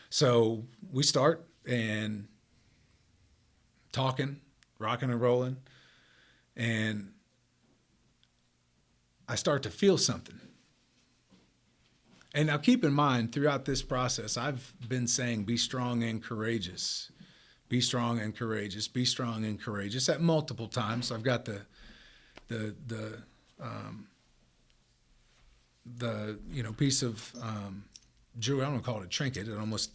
So we start and talking, rocking and rolling. And I start to feel something. And now keep in mind, throughout this process, I've been saying, be strong and courageous. Be strong and courageous. Be strong and courageous at multiple times. So I've got the you know, piece of jewelry. I don't want to call it a trinket. It almost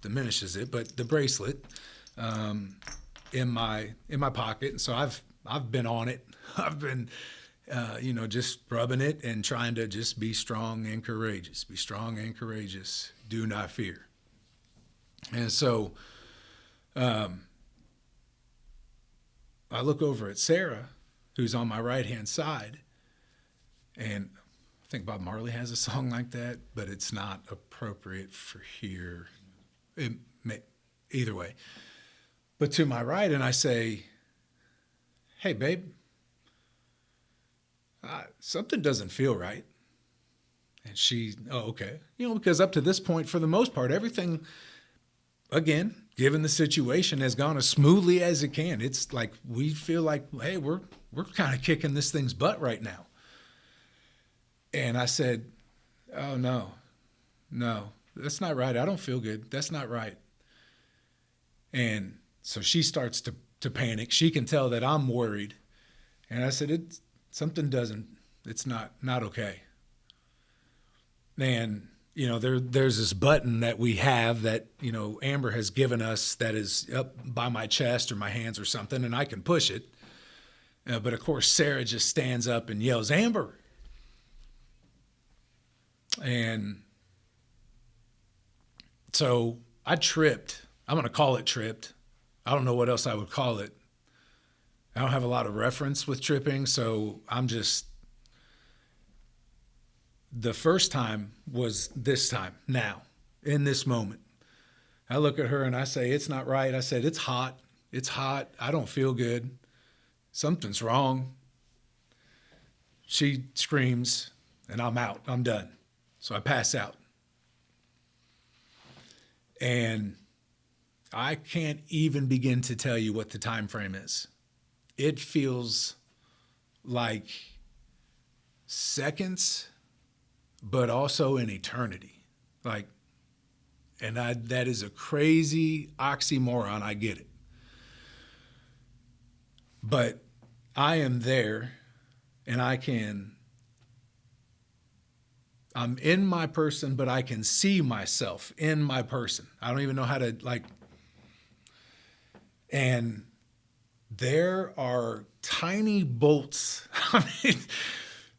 diminishes it, but the bracelet in my pocket. And so I've been on it. I've been you know, just rubbing it and trying to just be strong and courageous. Be strong and courageous. Do not fear. And so I look over at Sarah, who's on my right-hand side, and I think Bob Marley has a song like that, but it's not appropriate for here. Either way. But to my right, and I say, hey, babe, something doesn't feel right. And she, oh, okay. You know, because up to this point, for the most part, everything, again, given the situation, has gone as smoothly as it can. It's like we feel like, hey, we're kind of kicking this thing's butt right now. And I said, oh, no, that's not right. I don't feel good. That's not right. And so she starts to panic. She can tell that I'm worried. And I said, it's not okay. And, you know, there's this button that we have that, you know, Amber has given us that is up by my chest or my hands or something, and I can push it. But of course, Sarah just stands up and yells, Amber. And so I tripped. I'm going to call it tripped. I don't know what else I would call it. I don't have a lot of reference with tripping, so I'm just, the first time was this time, now, in this moment. I look at her and I say, it's not right. I said, it's hot. I don't feel good. Something's wrong. She screams and I'm out. I'm done. So I pass out. And I can't even begin to tell you what the time frame is. It feels like seconds, but also in eternity. Like, and that is a crazy oxymoron. I get it. But I am there, and I'm in my person, but I can see myself in my person. I don't even know how to, like, and there are tiny bolts. I mean,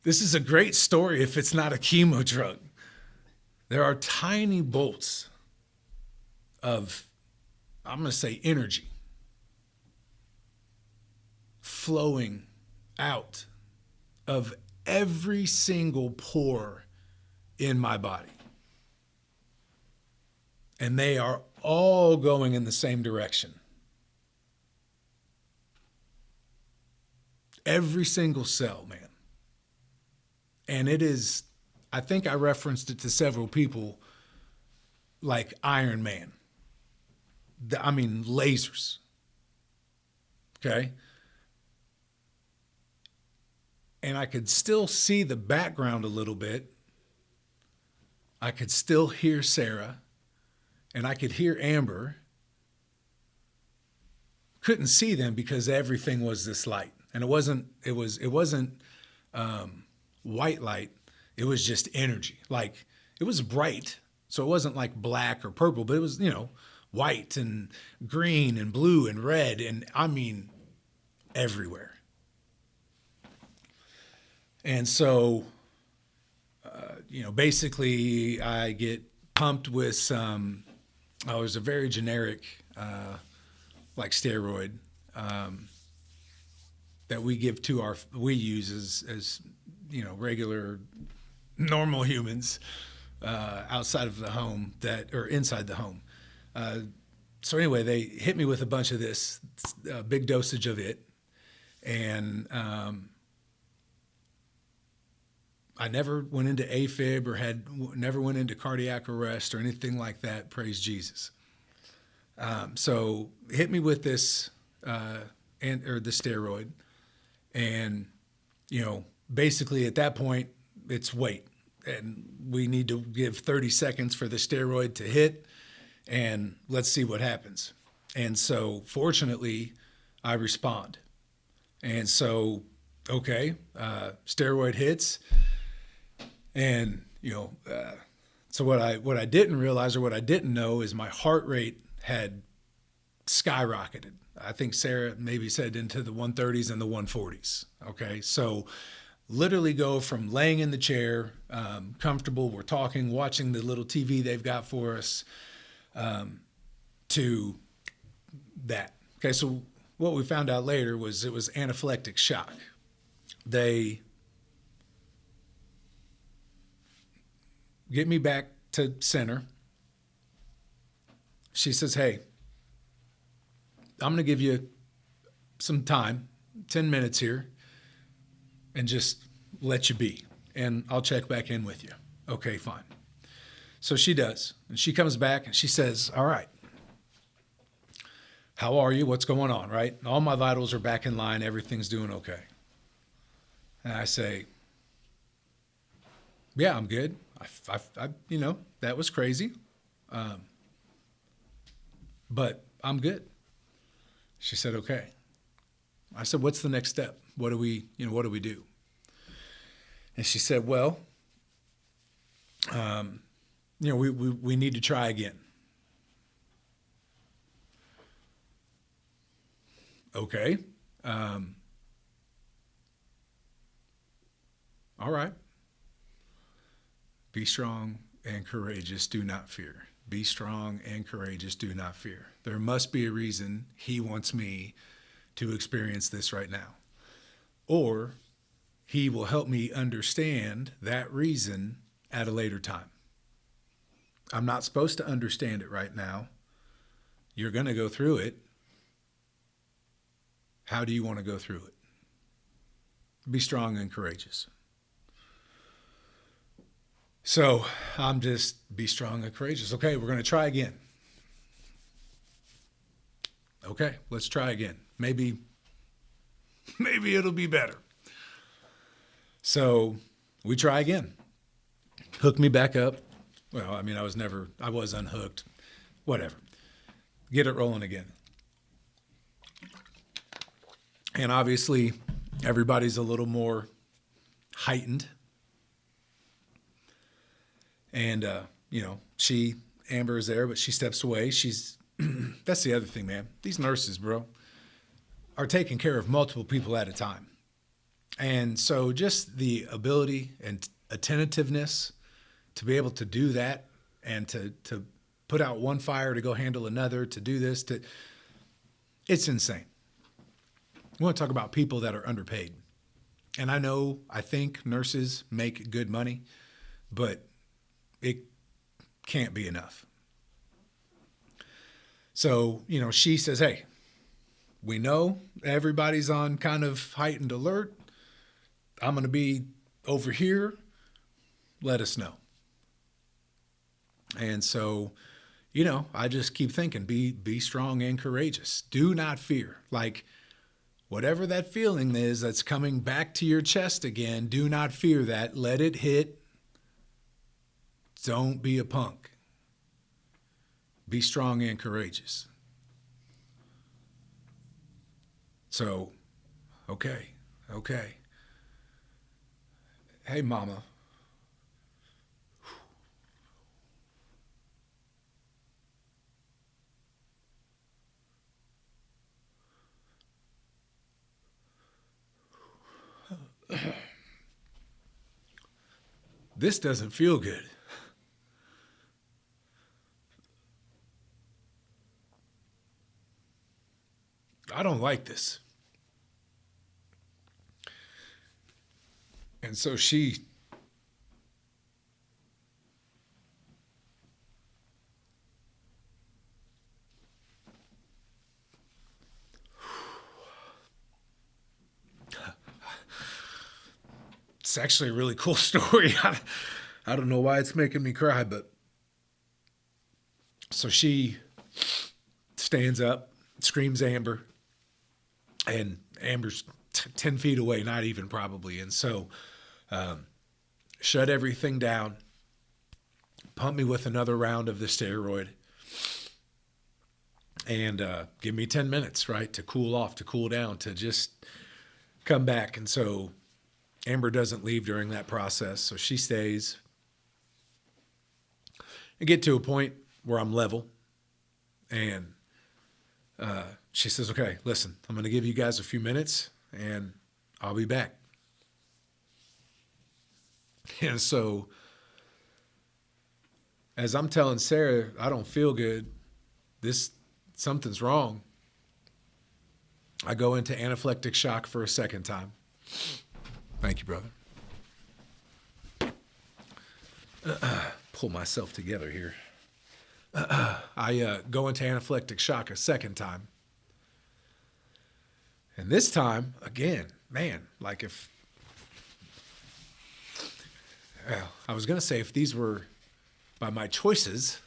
this is a great story if it's not a chemo drug. There are tiny bolts of, I'm going to say, energy flowing out of every single pore in my body. And they are all going in the same direction. Every single cell, man. And it is, I think I referenced it to several people, like Iron Man. I mean, lasers. Okay? And I could still see the background a little bit. I could still hear Sarah, and I could hear Amber. Couldn't see them because everything was this light. And it wasn't white light. It was just energy. Like, it was bright. So it wasn't like black or purple, but it was, white and green and blue and red. And I mean, everywhere. And so, basically I get pumped with some, it was a very generic, like steroid, that we give to we use as regular, normal humans, outside of the home or inside the home. So anyway, they hit me with a bunch of this, big dosage of it. And, I never went into AFib or never went into cardiac arrest or anything like that. Praise Jesus. So hit me with this, or the steroid. And, basically at that point it's wait, and we need to give 30 seconds for the steroid to hit, and let's see what happens. And so fortunately I respond. And so, okay, steroid hits. And, so what I didn't realize, or what I didn't know, is my heart rate had skyrocketed. I think Sarah maybe said into the 130s and the 140s. Okay. So literally go from laying in the chair, comfortable, we're talking, watching the little TV they've got for us, to that. Okay. So what we found out later was it was anaphylactic shock. They get me back to center. She says, hey, I'm going to give you some time, 10 minutes here, and just let you be. And I'll check back in with you. Okay, fine. So she does. And she comes back and she says, all right, how are you? What's going on, right? All my vitals are back in line. Everything's doing okay. And I say, yeah, I'm good. I that was crazy. But I'm good. She said, okay. I said, what's the next step? What do we do? And she said, well, we need to try again. Okay. All right. Be strong and courageous, do not fear. Be strong and courageous, do not fear. There must be a reason he wants me to experience this right now. Or he will help me understand that reason at a later time. I'm not supposed to understand it right now. You're going to go through it. How do you want to go through it? Be strong and courageous. So I'm just be strong and courageous. Okay, we're going to try again. Okay, let's try again. Maybe it'll be better. So we try again. hook me back up. Well, I mean, I was unhooked. Whatever. Get it rolling again. And obviously, everybody's a little more heightened. And, Amber is there, but she steps away. That's the other thing, man. These nurses, bro, are taking care of multiple people at a time. And so just the ability and attentiveness to be able to do that and to put out one fire to go handle another, to do this, it's insane. We want to talk about people that are underpaid. And I think nurses make good money, but it can't be enough. So, she says, hey, we know everybody's on kind of heightened alert. I'm going to be over here. Let us know. And so, I just keep thinking, be strong and courageous. Do not fear. Like, whatever that feeling is that's coming back to your chest again, do not fear that. Let it hit. Don't be a punk. Be strong and courageous. So, okay. Hey, mama. This doesn't feel good. I don't like this. And so she it's actually a really cool story. I don't know why it's making me cry, but so she stands up, screams Amber, and Amber's 10 feet away, not even probably. And so shut everything down, pump me with another round of the steroid, and give me 10 minutes, right, to cool off, to cool down, to just come back. And so Amber doesn't leave during that process, so she stays. I get to a point where I'm level, and she says, okay, listen, I'm going to give you guys a few minutes, and I'll be back. And so as I'm telling Sarah, I don't feel good, something's wrong, I go into anaphylactic shock for a second time. Thank you, brother. Pull myself together here. I go into anaphylactic shock a second time. And this time, again, man, like I was going to say if these were by my choices,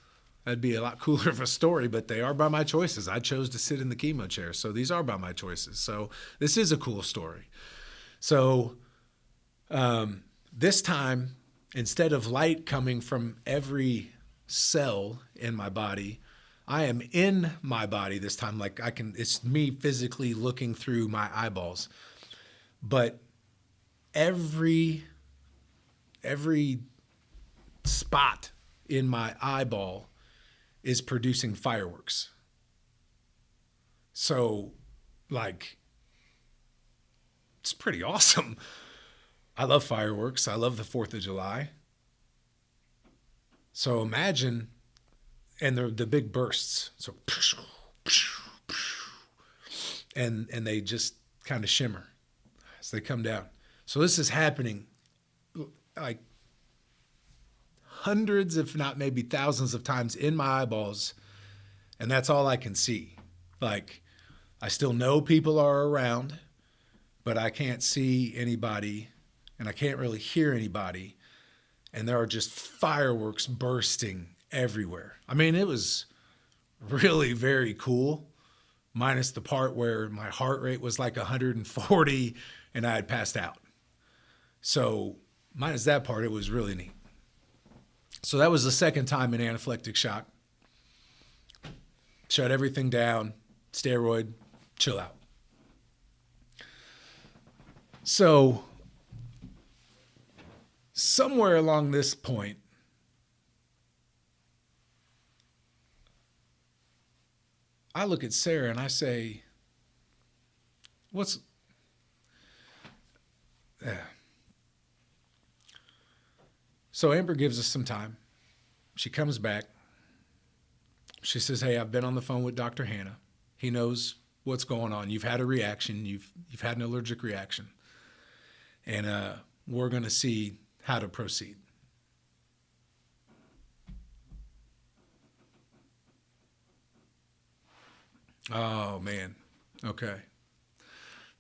that'd be a lot cooler of a story, but they are by my choices. I chose to sit in the chemo chair, so these are by my choices. So this is a cool story. So this time, instead of light coming from every cell in my body, I am in my body this time. Like it's me physically looking through my eyeballs. But every spot in my eyeball is producing fireworks. So, like, it's pretty awesome. I love fireworks. I love the 4th of July. So imagine, and the big bursts. So, and they just kind of shimmer as they come down. So this is happening like hundreds, if not maybe thousands of times in my eyeballs. And that's all I can see. Like, I still know people are around, but I can't see anybody and I can't really hear anybody. And there are just fireworks bursting everywhere. I mean, it was really very cool, minus the part where my heart rate was like 140 and I had passed out. So minus that part, it was really neat. So that was the second time in anaphylactic shock. Shut everything down, steroid, chill out. So somewhere along this point, I look at Sarah and I say, So Amber gives us some time. She comes back. She says, hey, I've been on the phone with Dr. Hannah. He knows what's going on. You've had a reaction. You've had an allergic reaction. And we're going to see how to proceed. Oh, man. Okay.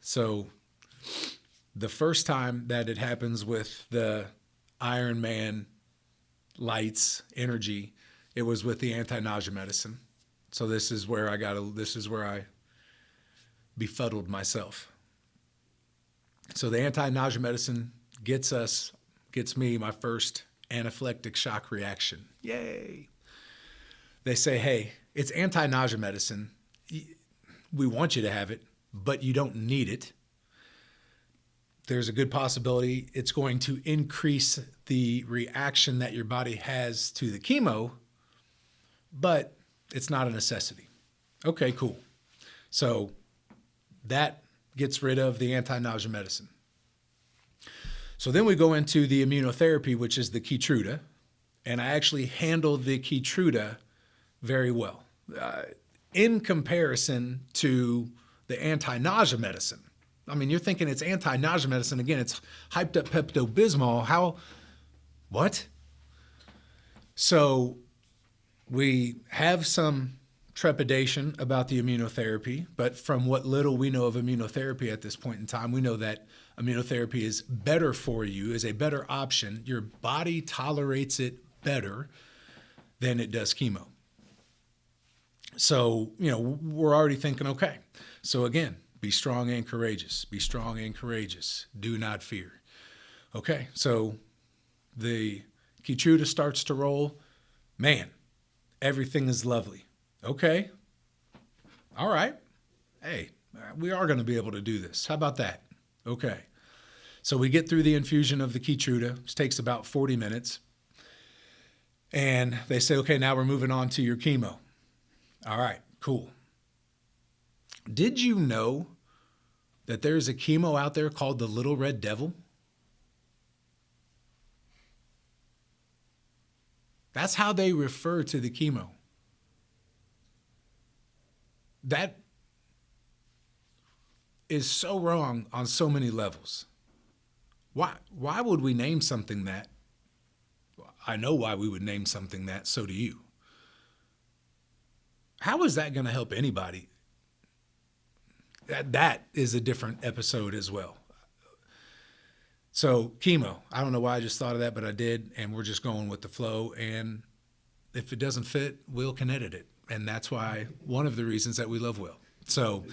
So the first time that it happens with the Iron Man lights, energy, it was with the anti-nausea medicine. So this is where I befuddled myself. So the anti-nausea medicine gets me my first anaphylactic shock reaction. Yay. They say, hey, it's anti-nausea medicine. We want you to have it, but you don't need it. There's a good possibility it's going to increase the reaction that your body has to the chemo, but it's not a necessity. Okay, cool. So that gets rid of the anti-nausea medicine. So then we go into the immunotherapy, which is the Keytruda, and I actually handled the Keytruda very well in comparison to the anti-nausea medicine. I mean, you're thinking it's anti-nausea medicine. Again, it's hyped up Pepto-Bismol. What? So we have some trepidation about the immunotherapy, but from what little we know of immunotherapy at this point in time, we know that immunotherapy is better for you, is a better option. Your body tolerates it better than it does chemo. So, we're already thinking, okay. So again, be strong and courageous. Be strong and courageous. Do not fear. Okay, so the Keytruda starts to roll. Man, everything is lovely. Okay. All right. Hey, we are going to be able to do this. How about that? Okay. So we get through the infusion of the Keytruda, which takes about 40 minutes. And they say, okay, now we're moving on to your chemo. All right, cool. Did you know that there's a chemo out there called the Little Red Devil? That's how they refer to the chemo. That is so wrong on so many levels. Why would we name something that? I know why we would name something that, so do you. How is that going to help anybody? That is a different episode as well. So chemo, I don't know why I just thought of that, but I did, and we're just going with the flow. And if it doesn't fit, Will can edit it. And that's why one of the reasons that we love Will. So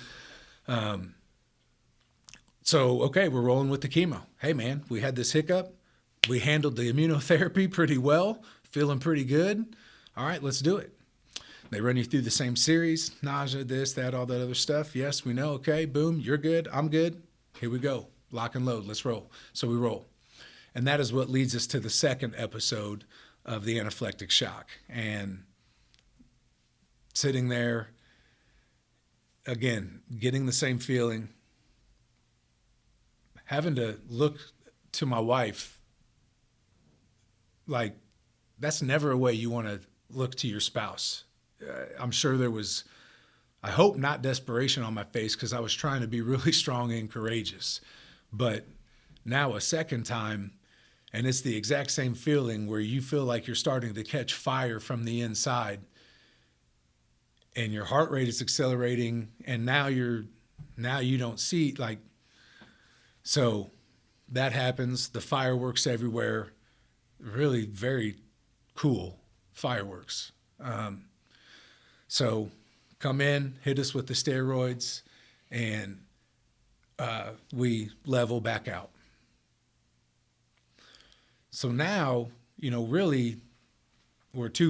okay, we're rolling with the chemo. Hey, man, we had this hiccup. We handled the immunotherapy pretty well, feeling pretty good. All right, let's do it. They run you through the same series, nausea, this, that, all that other stuff. Yes, we know. Okay, boom, you're good. I'm good. Here we go. Lock and load. Let's roll. So we roll. And that is what leads us to the second episode of the anaphylactic shock. And sitting there, again, getting the same feeling, having to look to my wife like that's never a way you want to look to your spouse. I'm sure there was, I hope not desperation on my face because I was trying to be really strong and courageous. But now a second time, and it's the exact same feeling where you feel like you're starting to catch fire from the inside and your heart rate is accelerating and now you don't see like, so that happens, the fireworks everywhere, really very cool fireworks. So come in, hit us with the steroids, and we level back out. So now, really we're two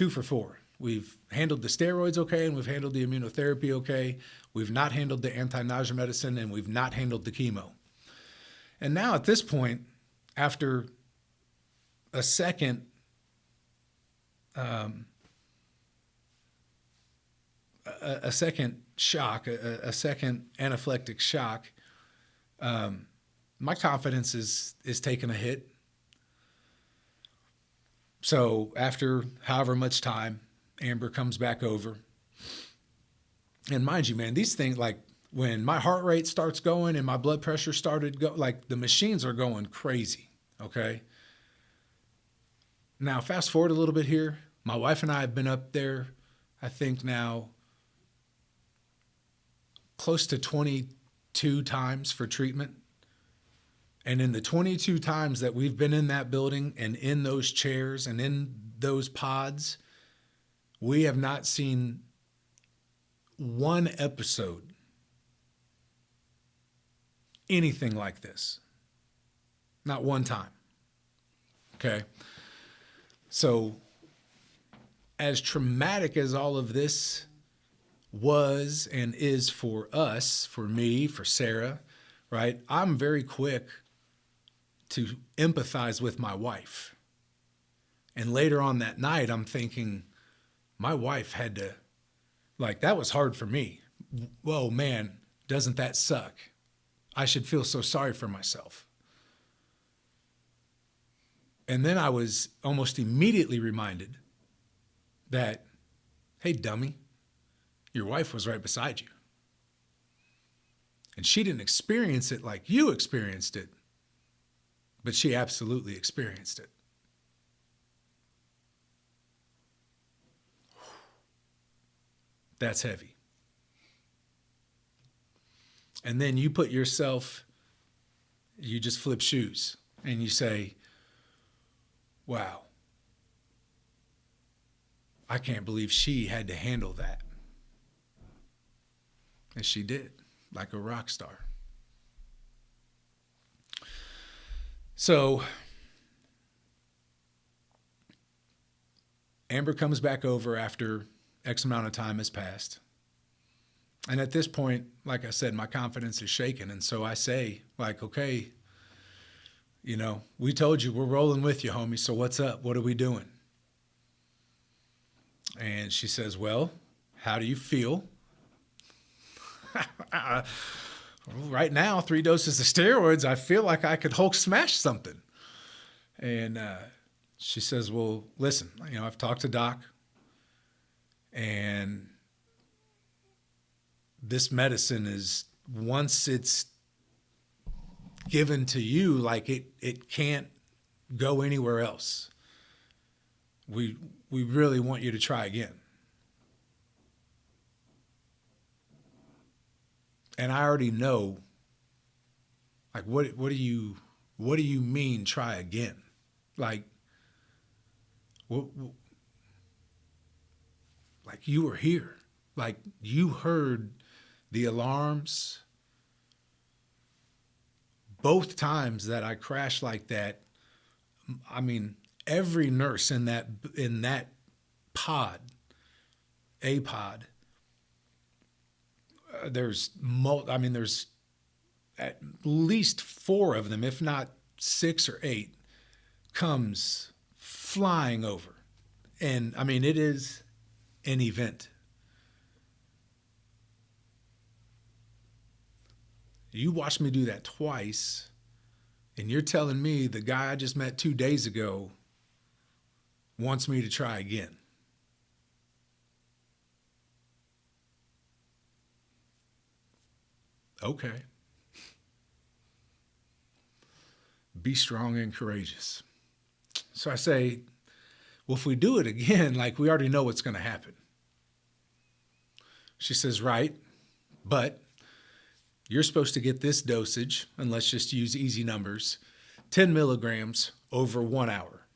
for four. We've handled the steroids okay, and we've handled the immunotherapy okay. We've not handled the anti-nausea medicine, and we've not handled the chemo. And now at this point, after a second shock, a second anaphylactic shock, my confidence is taking a hit. So after however much time, Amber comes back over. And mind you, man, these things, like when my heart rate starts going and my blood pressure started like the machines are going crazy, okay? Now, fast forward a little bit here. My wife and I have been up there, I think now, close to 22 times for treatment. And in the 22 times that we've been in that building and in those chairs and in those pods, we have not seen one episode anything like this. Not one time. Okay? So, as traumatic as all of this was and is for us, for me, for Sarah, right? I'm very quick to empathize with my wife. And later on that night, I'm thinking, my wife had to, like, that was hard for me. Whoa, man, doesn't that suck? I should feel so sorry for myself. And then I was almost immediately reminded that, hey, dummy, your wife was right beside you. And she didn't experience it like you experienced it, but she absolutely experienced it. That's heavy. And then you put yourself, you just flip shoes and you say, wow, I can't believe she had to handle that. And she did, like a rock star. So Amber comes back over after X amount of time has passed. And at this point, like I said, my confidence is shaken. And so I say, like, okay, you know, we told you we're rolling with you, homie. So what's up? What are we doing? And she says, well, how do you feel? Right now, 3 doses of steroids, I feel like I could Hulk smash something. And she says, well, listen, you know, I've talked to Doc, and this medicine is, once it's given to you, like it can't go anywhere else. We really want you to try again. And I already know, like, what do you mean try again? Like, like you were here, like you heard the alarms. Both times that I crashed like that, I mean, every nurse in that pod, there's at least 4 of them, if not 6 or 8, comes flying over. And I mean, it is an event. You watched me do that twice, and you're telling me the guy I just met 2 days ago wants me to try again. Okay. Be strong and courageous. So I say, well, if we do it again, like, we already know what's going to happen. She says, right, but you're supposed to get this dosage, and let's just use easy numbers, 10 milligrams over 1 hour.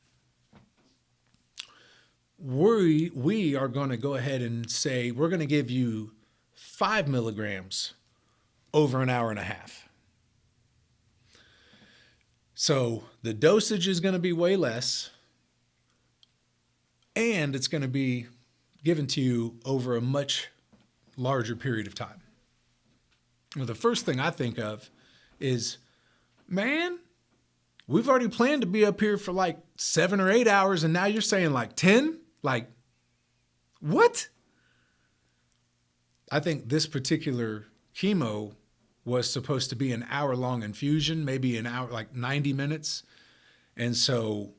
We are going to go ahead and say we're going to give you 5 milligrams over an hour and a half. So the dosage is going to be way less. and it's going to be given to you over a much larger period of time. Well, the first thing I think of is, man, we've already planned to be up here for like 7 or 8 hours, and now you're saying like 10? Like, what? I think this particular chemo was supposed to be an hour-long infusion, maybe an hour, like 90 minutes. And so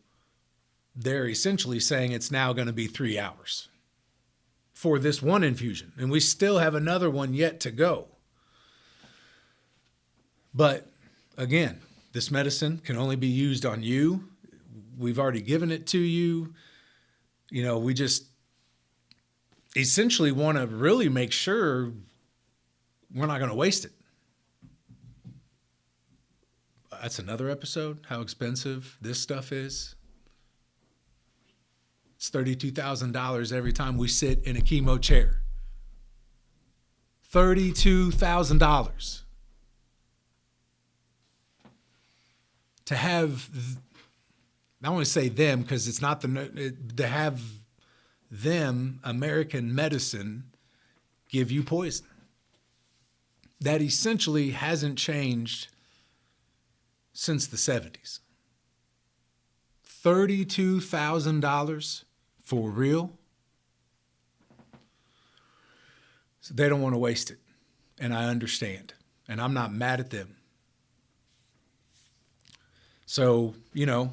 they're essentially saying it's now going to be 3 hours for this one infusion. And we still have another one yet to go. But again, this medicine can only be used on you. We've already given it to you. You know, we just essentially want to really make sure we're not going to waste it. That's another episode, how expensive this stuff is. It's $32,000 every time we sit in a chemo chair. $32,000. To have, I want to say them because it's not to have them, American medicine, give you poison. That essentially hasn't changed since the 70s. $32,000 for real? So they don't want to waste it. And I understand. And I'm not mad at them. So, you know,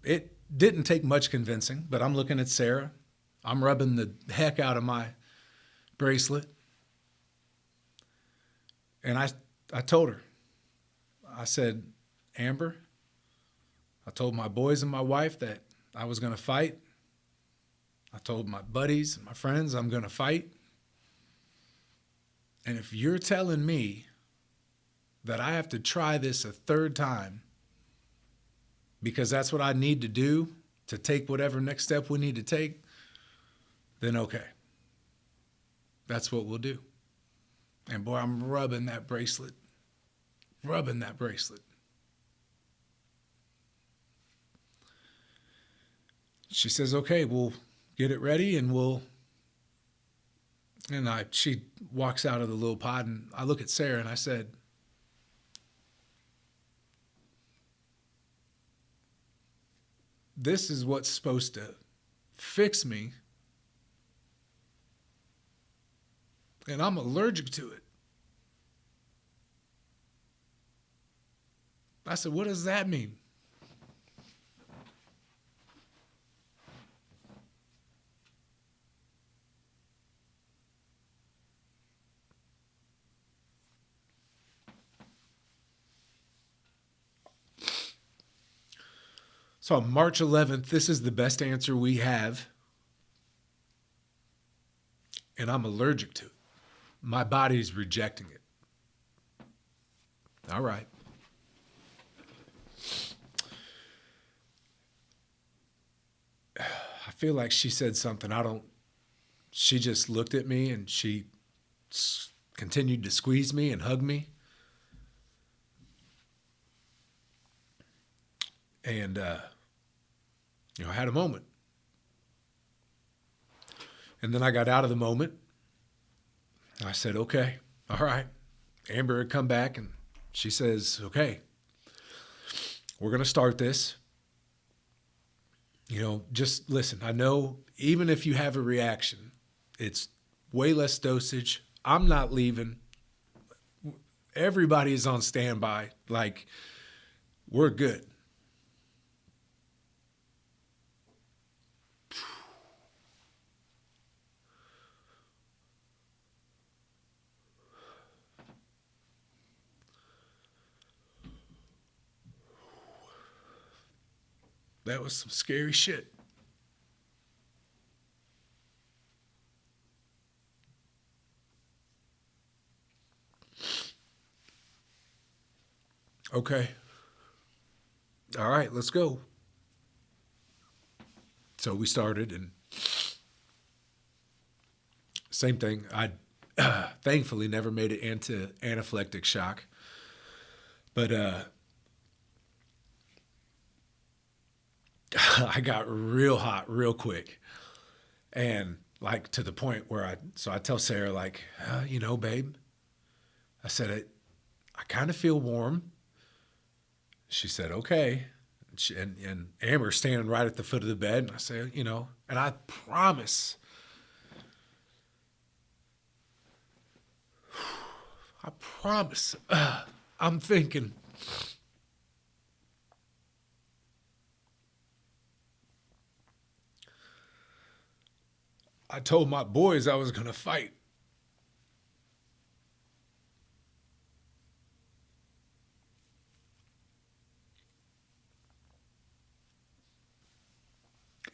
it didn't take much convincing, but I'm looking at Sarah. I'm rubbing the heck out of my bracelet. And I told her, I said, Amber, I told my boys and my wife that I was going to fight. I told my buddies and my friends I'm going to fight. And if you're telling me that I have to try this a third time because that's what I need to do to take whatever next step we need to take, then okay. That's what we'll do. And boy, I'm rubbing that bracelet. She says, okay, we'll get it ready and she walks out of the little pod and I look at Sarah and I said, this is what's supposed to fix me, and I'm allergic to it. I said, what does that mean? So on March 11th, this is the best answer we have. And I'm allergic to it. My body's rejecting it. All right. I feel like she said something. She just looked at me and she continued to squeeze me and hug me. And, I had a moment. And then I got out of the moment. I said, okay, all right. Amber had come back and she says, okay, we're going to start this. Just listen, I know even if you have a reaction, it's way less dosage. I'm not leaving. Everybody is on standby. Like, we're good. That was some scary shit. Okay. All right, let's go. So we started, and same thing. I thankfully never made it into anaphylactic shock. But I got real hot real quick. And like to the point where I tell Sarah, like, babe, I said, I kind of feel warm. She said, okay. And Amber's standing right at the foot of the bed. And I say, and I promise, I'm thinking, I told my boys I was going to fight.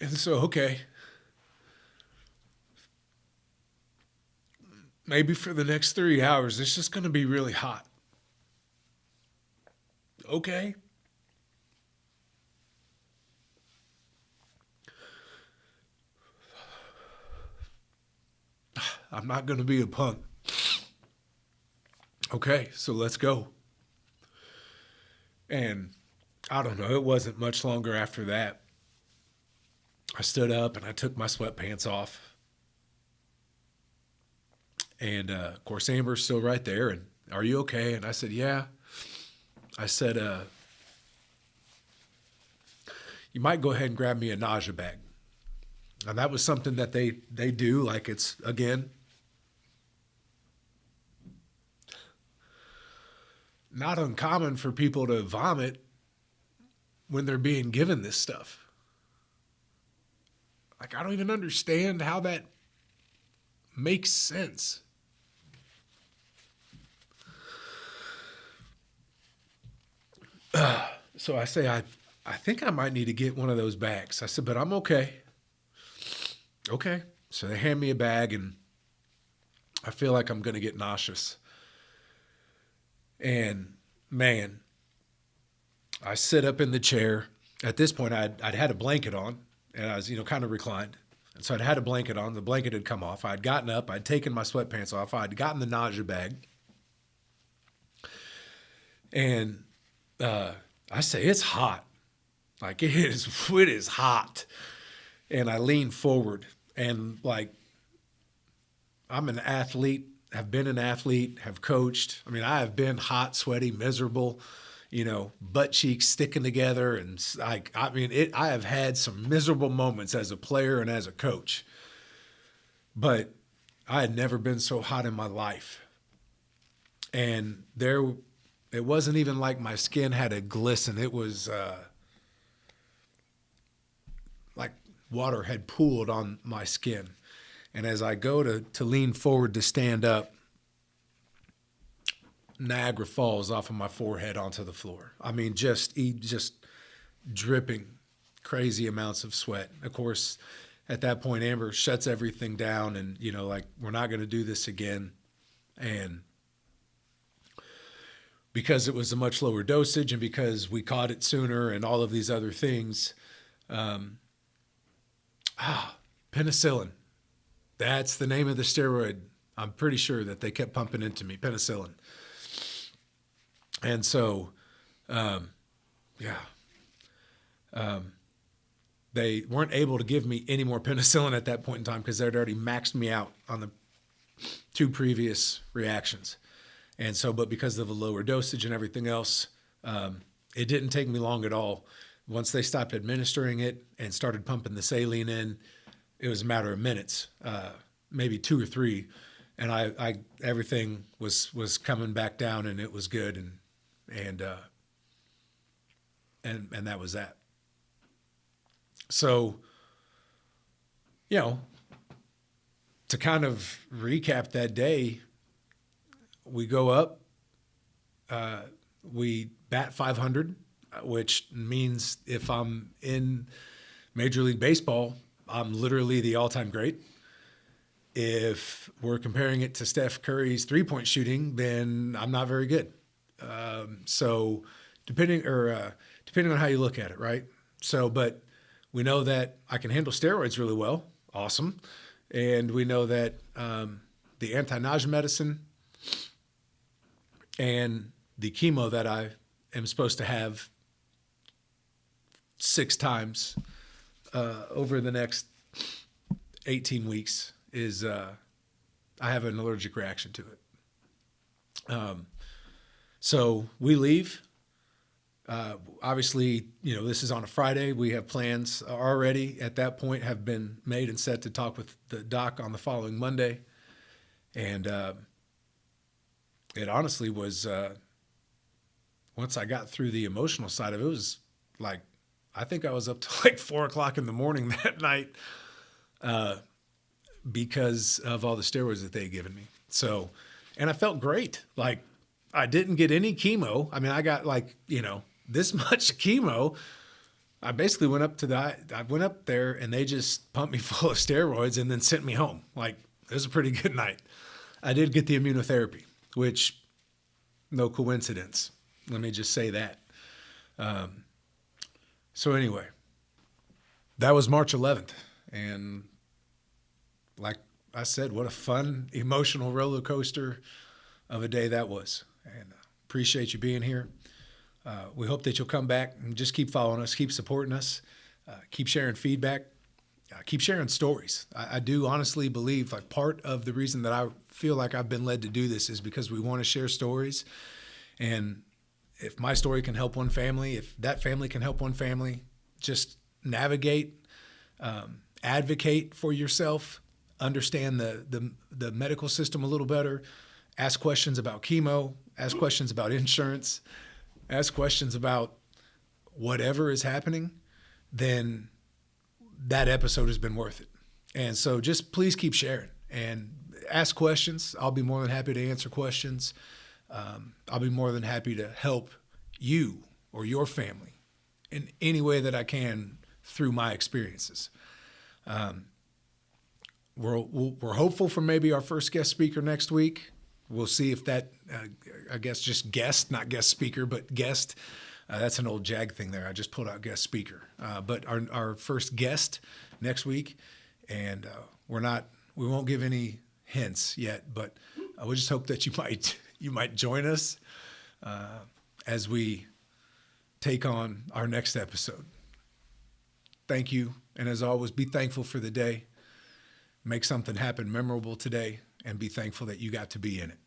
And so, okay, maybe for the next 3 hours, it's just going to be really hot. Okay. I'm not going to be a punk. Okay, so let's go. And I don't know, it wasn't much longer after that. I stood up and I took my sweatpants off. And of course, Amber's still right there. And are you okay? And I said, yeah. I said, you might go ahead and grab me a nausea bag. And that was something that they do. Like, it's, again, not uncommon for people to vomit when they're being given this stuff. Like, I don't even understand how that makes sense. So I say, I think I might need to get one of those bags. I said, but I'm okay. Okay. So they hand me a bag, and I feel like I'm going to get nauseous. And man, I sit up in the chair. At this point, I'd had a blanket on, and I was, kind of reclined. And so I'd had a blanket on. The blanket had come off. I'd gotten up. I'd taken my sweatpants off. I'd gotten the nausea bag. And I say, it's hot. Like, it is hot. And I lean forward, and like, I'm an athlete, have been an athlete, have coached. I mean, I have been hot, sweaty, miserable, butt cheeks sticking together. And I have had some miserable moments as a player and as a coach. But I had never been so hot in my life. And it wasn't even like my skin had a glisten. It was like water had pooled on my skin. And as I go to lean forward to stand up, Niagara falls off of my forehead onto the floor. I mean, just dripping crazy amounts of sweat. Of course, at that point, Amber shuts everything down, and, like, we're not going to do this again. And because it was a much lower dosage, and because we caught it sooner, and all of these other things, penicillin. That's the name of the steroid. I'm pretty sure that they kept pumping into me, penicillin. And so, they weren't able to give me any more penicillin at that point in time because they'd already maxed me out on the 2 previous reactions. And so, but because of the lower dosage and everything else, it didn't take me long at all. Once they stopped administering it and started pumping the saline in, it was a matter of minutes, maybe 2 or 3, and I everything was coming back down, and it was good, and that was that. So, to kind of recap that day, we go up, we bat 500, which means if I'm in Major League Baseball, I'm literally the all-time great. If we're comparing it to Steph Curry's three-point shooting, then I'm not very good. So depending on how you look at it, right? So, but we know that I can handle steroids really well. Awesome. And we know that the anti-nausea medicine and the chemo that I am supposed to have 6 times over the next 18 weeks is I have an allergic reaction to it. So we leave. Obviously, this is on a Friday. We have plans already at that point have been made and set to talk with the doc on the following Monday. And it honestly was, once I got through the emotional side of it, it was like, I think I was up to like 4:00 in the morning that night because of all the steroids that they had given me. So, and I felt great. Like, I didn't get any chemo. I mean, I got this much chemo. I basically went up there and they just pumped me full of steroids and then sent me home. Like, it was a pretty good night. I did get the immunotherapy, which no coincidence. Let me just say that. So anyway, that was March 11th. And like I said, what a fun, emotional roller coaster of a day that was. And appreciate you being here. We hope that you'll come back and just keep following us, keep supporting us, keep sharing feedback, keep sharing stories. I do honestly believe like part of the reason that I feel like I've been led to do this is because we want to share stories. And if my story can help one family, if that family can help one family, just navigate, advocate for yourself, understand the medical system a little better, ask questions about chemo, ask questions about insurance, ask questions about whatever is happening, then that episode has been worth it. And so just please keep sharing and ask questions. I'll be more than happy to answer questions. I'll be more than happy to help you or your family in any way that I can through my experiences. We're hopeful for maybe our first guest speaker next week. We'll see if that, I guess just guest, not guest speaker, but guest. That's an old JAG thing there. I just pulled out guest speaker. But our first guest next week, and we won't give any hints yet, but we just hope that you might join us as we take on our next episode. Thank you. And as always, be thankful for the day. Make something happen memorable today and be thankful that you got to be in it.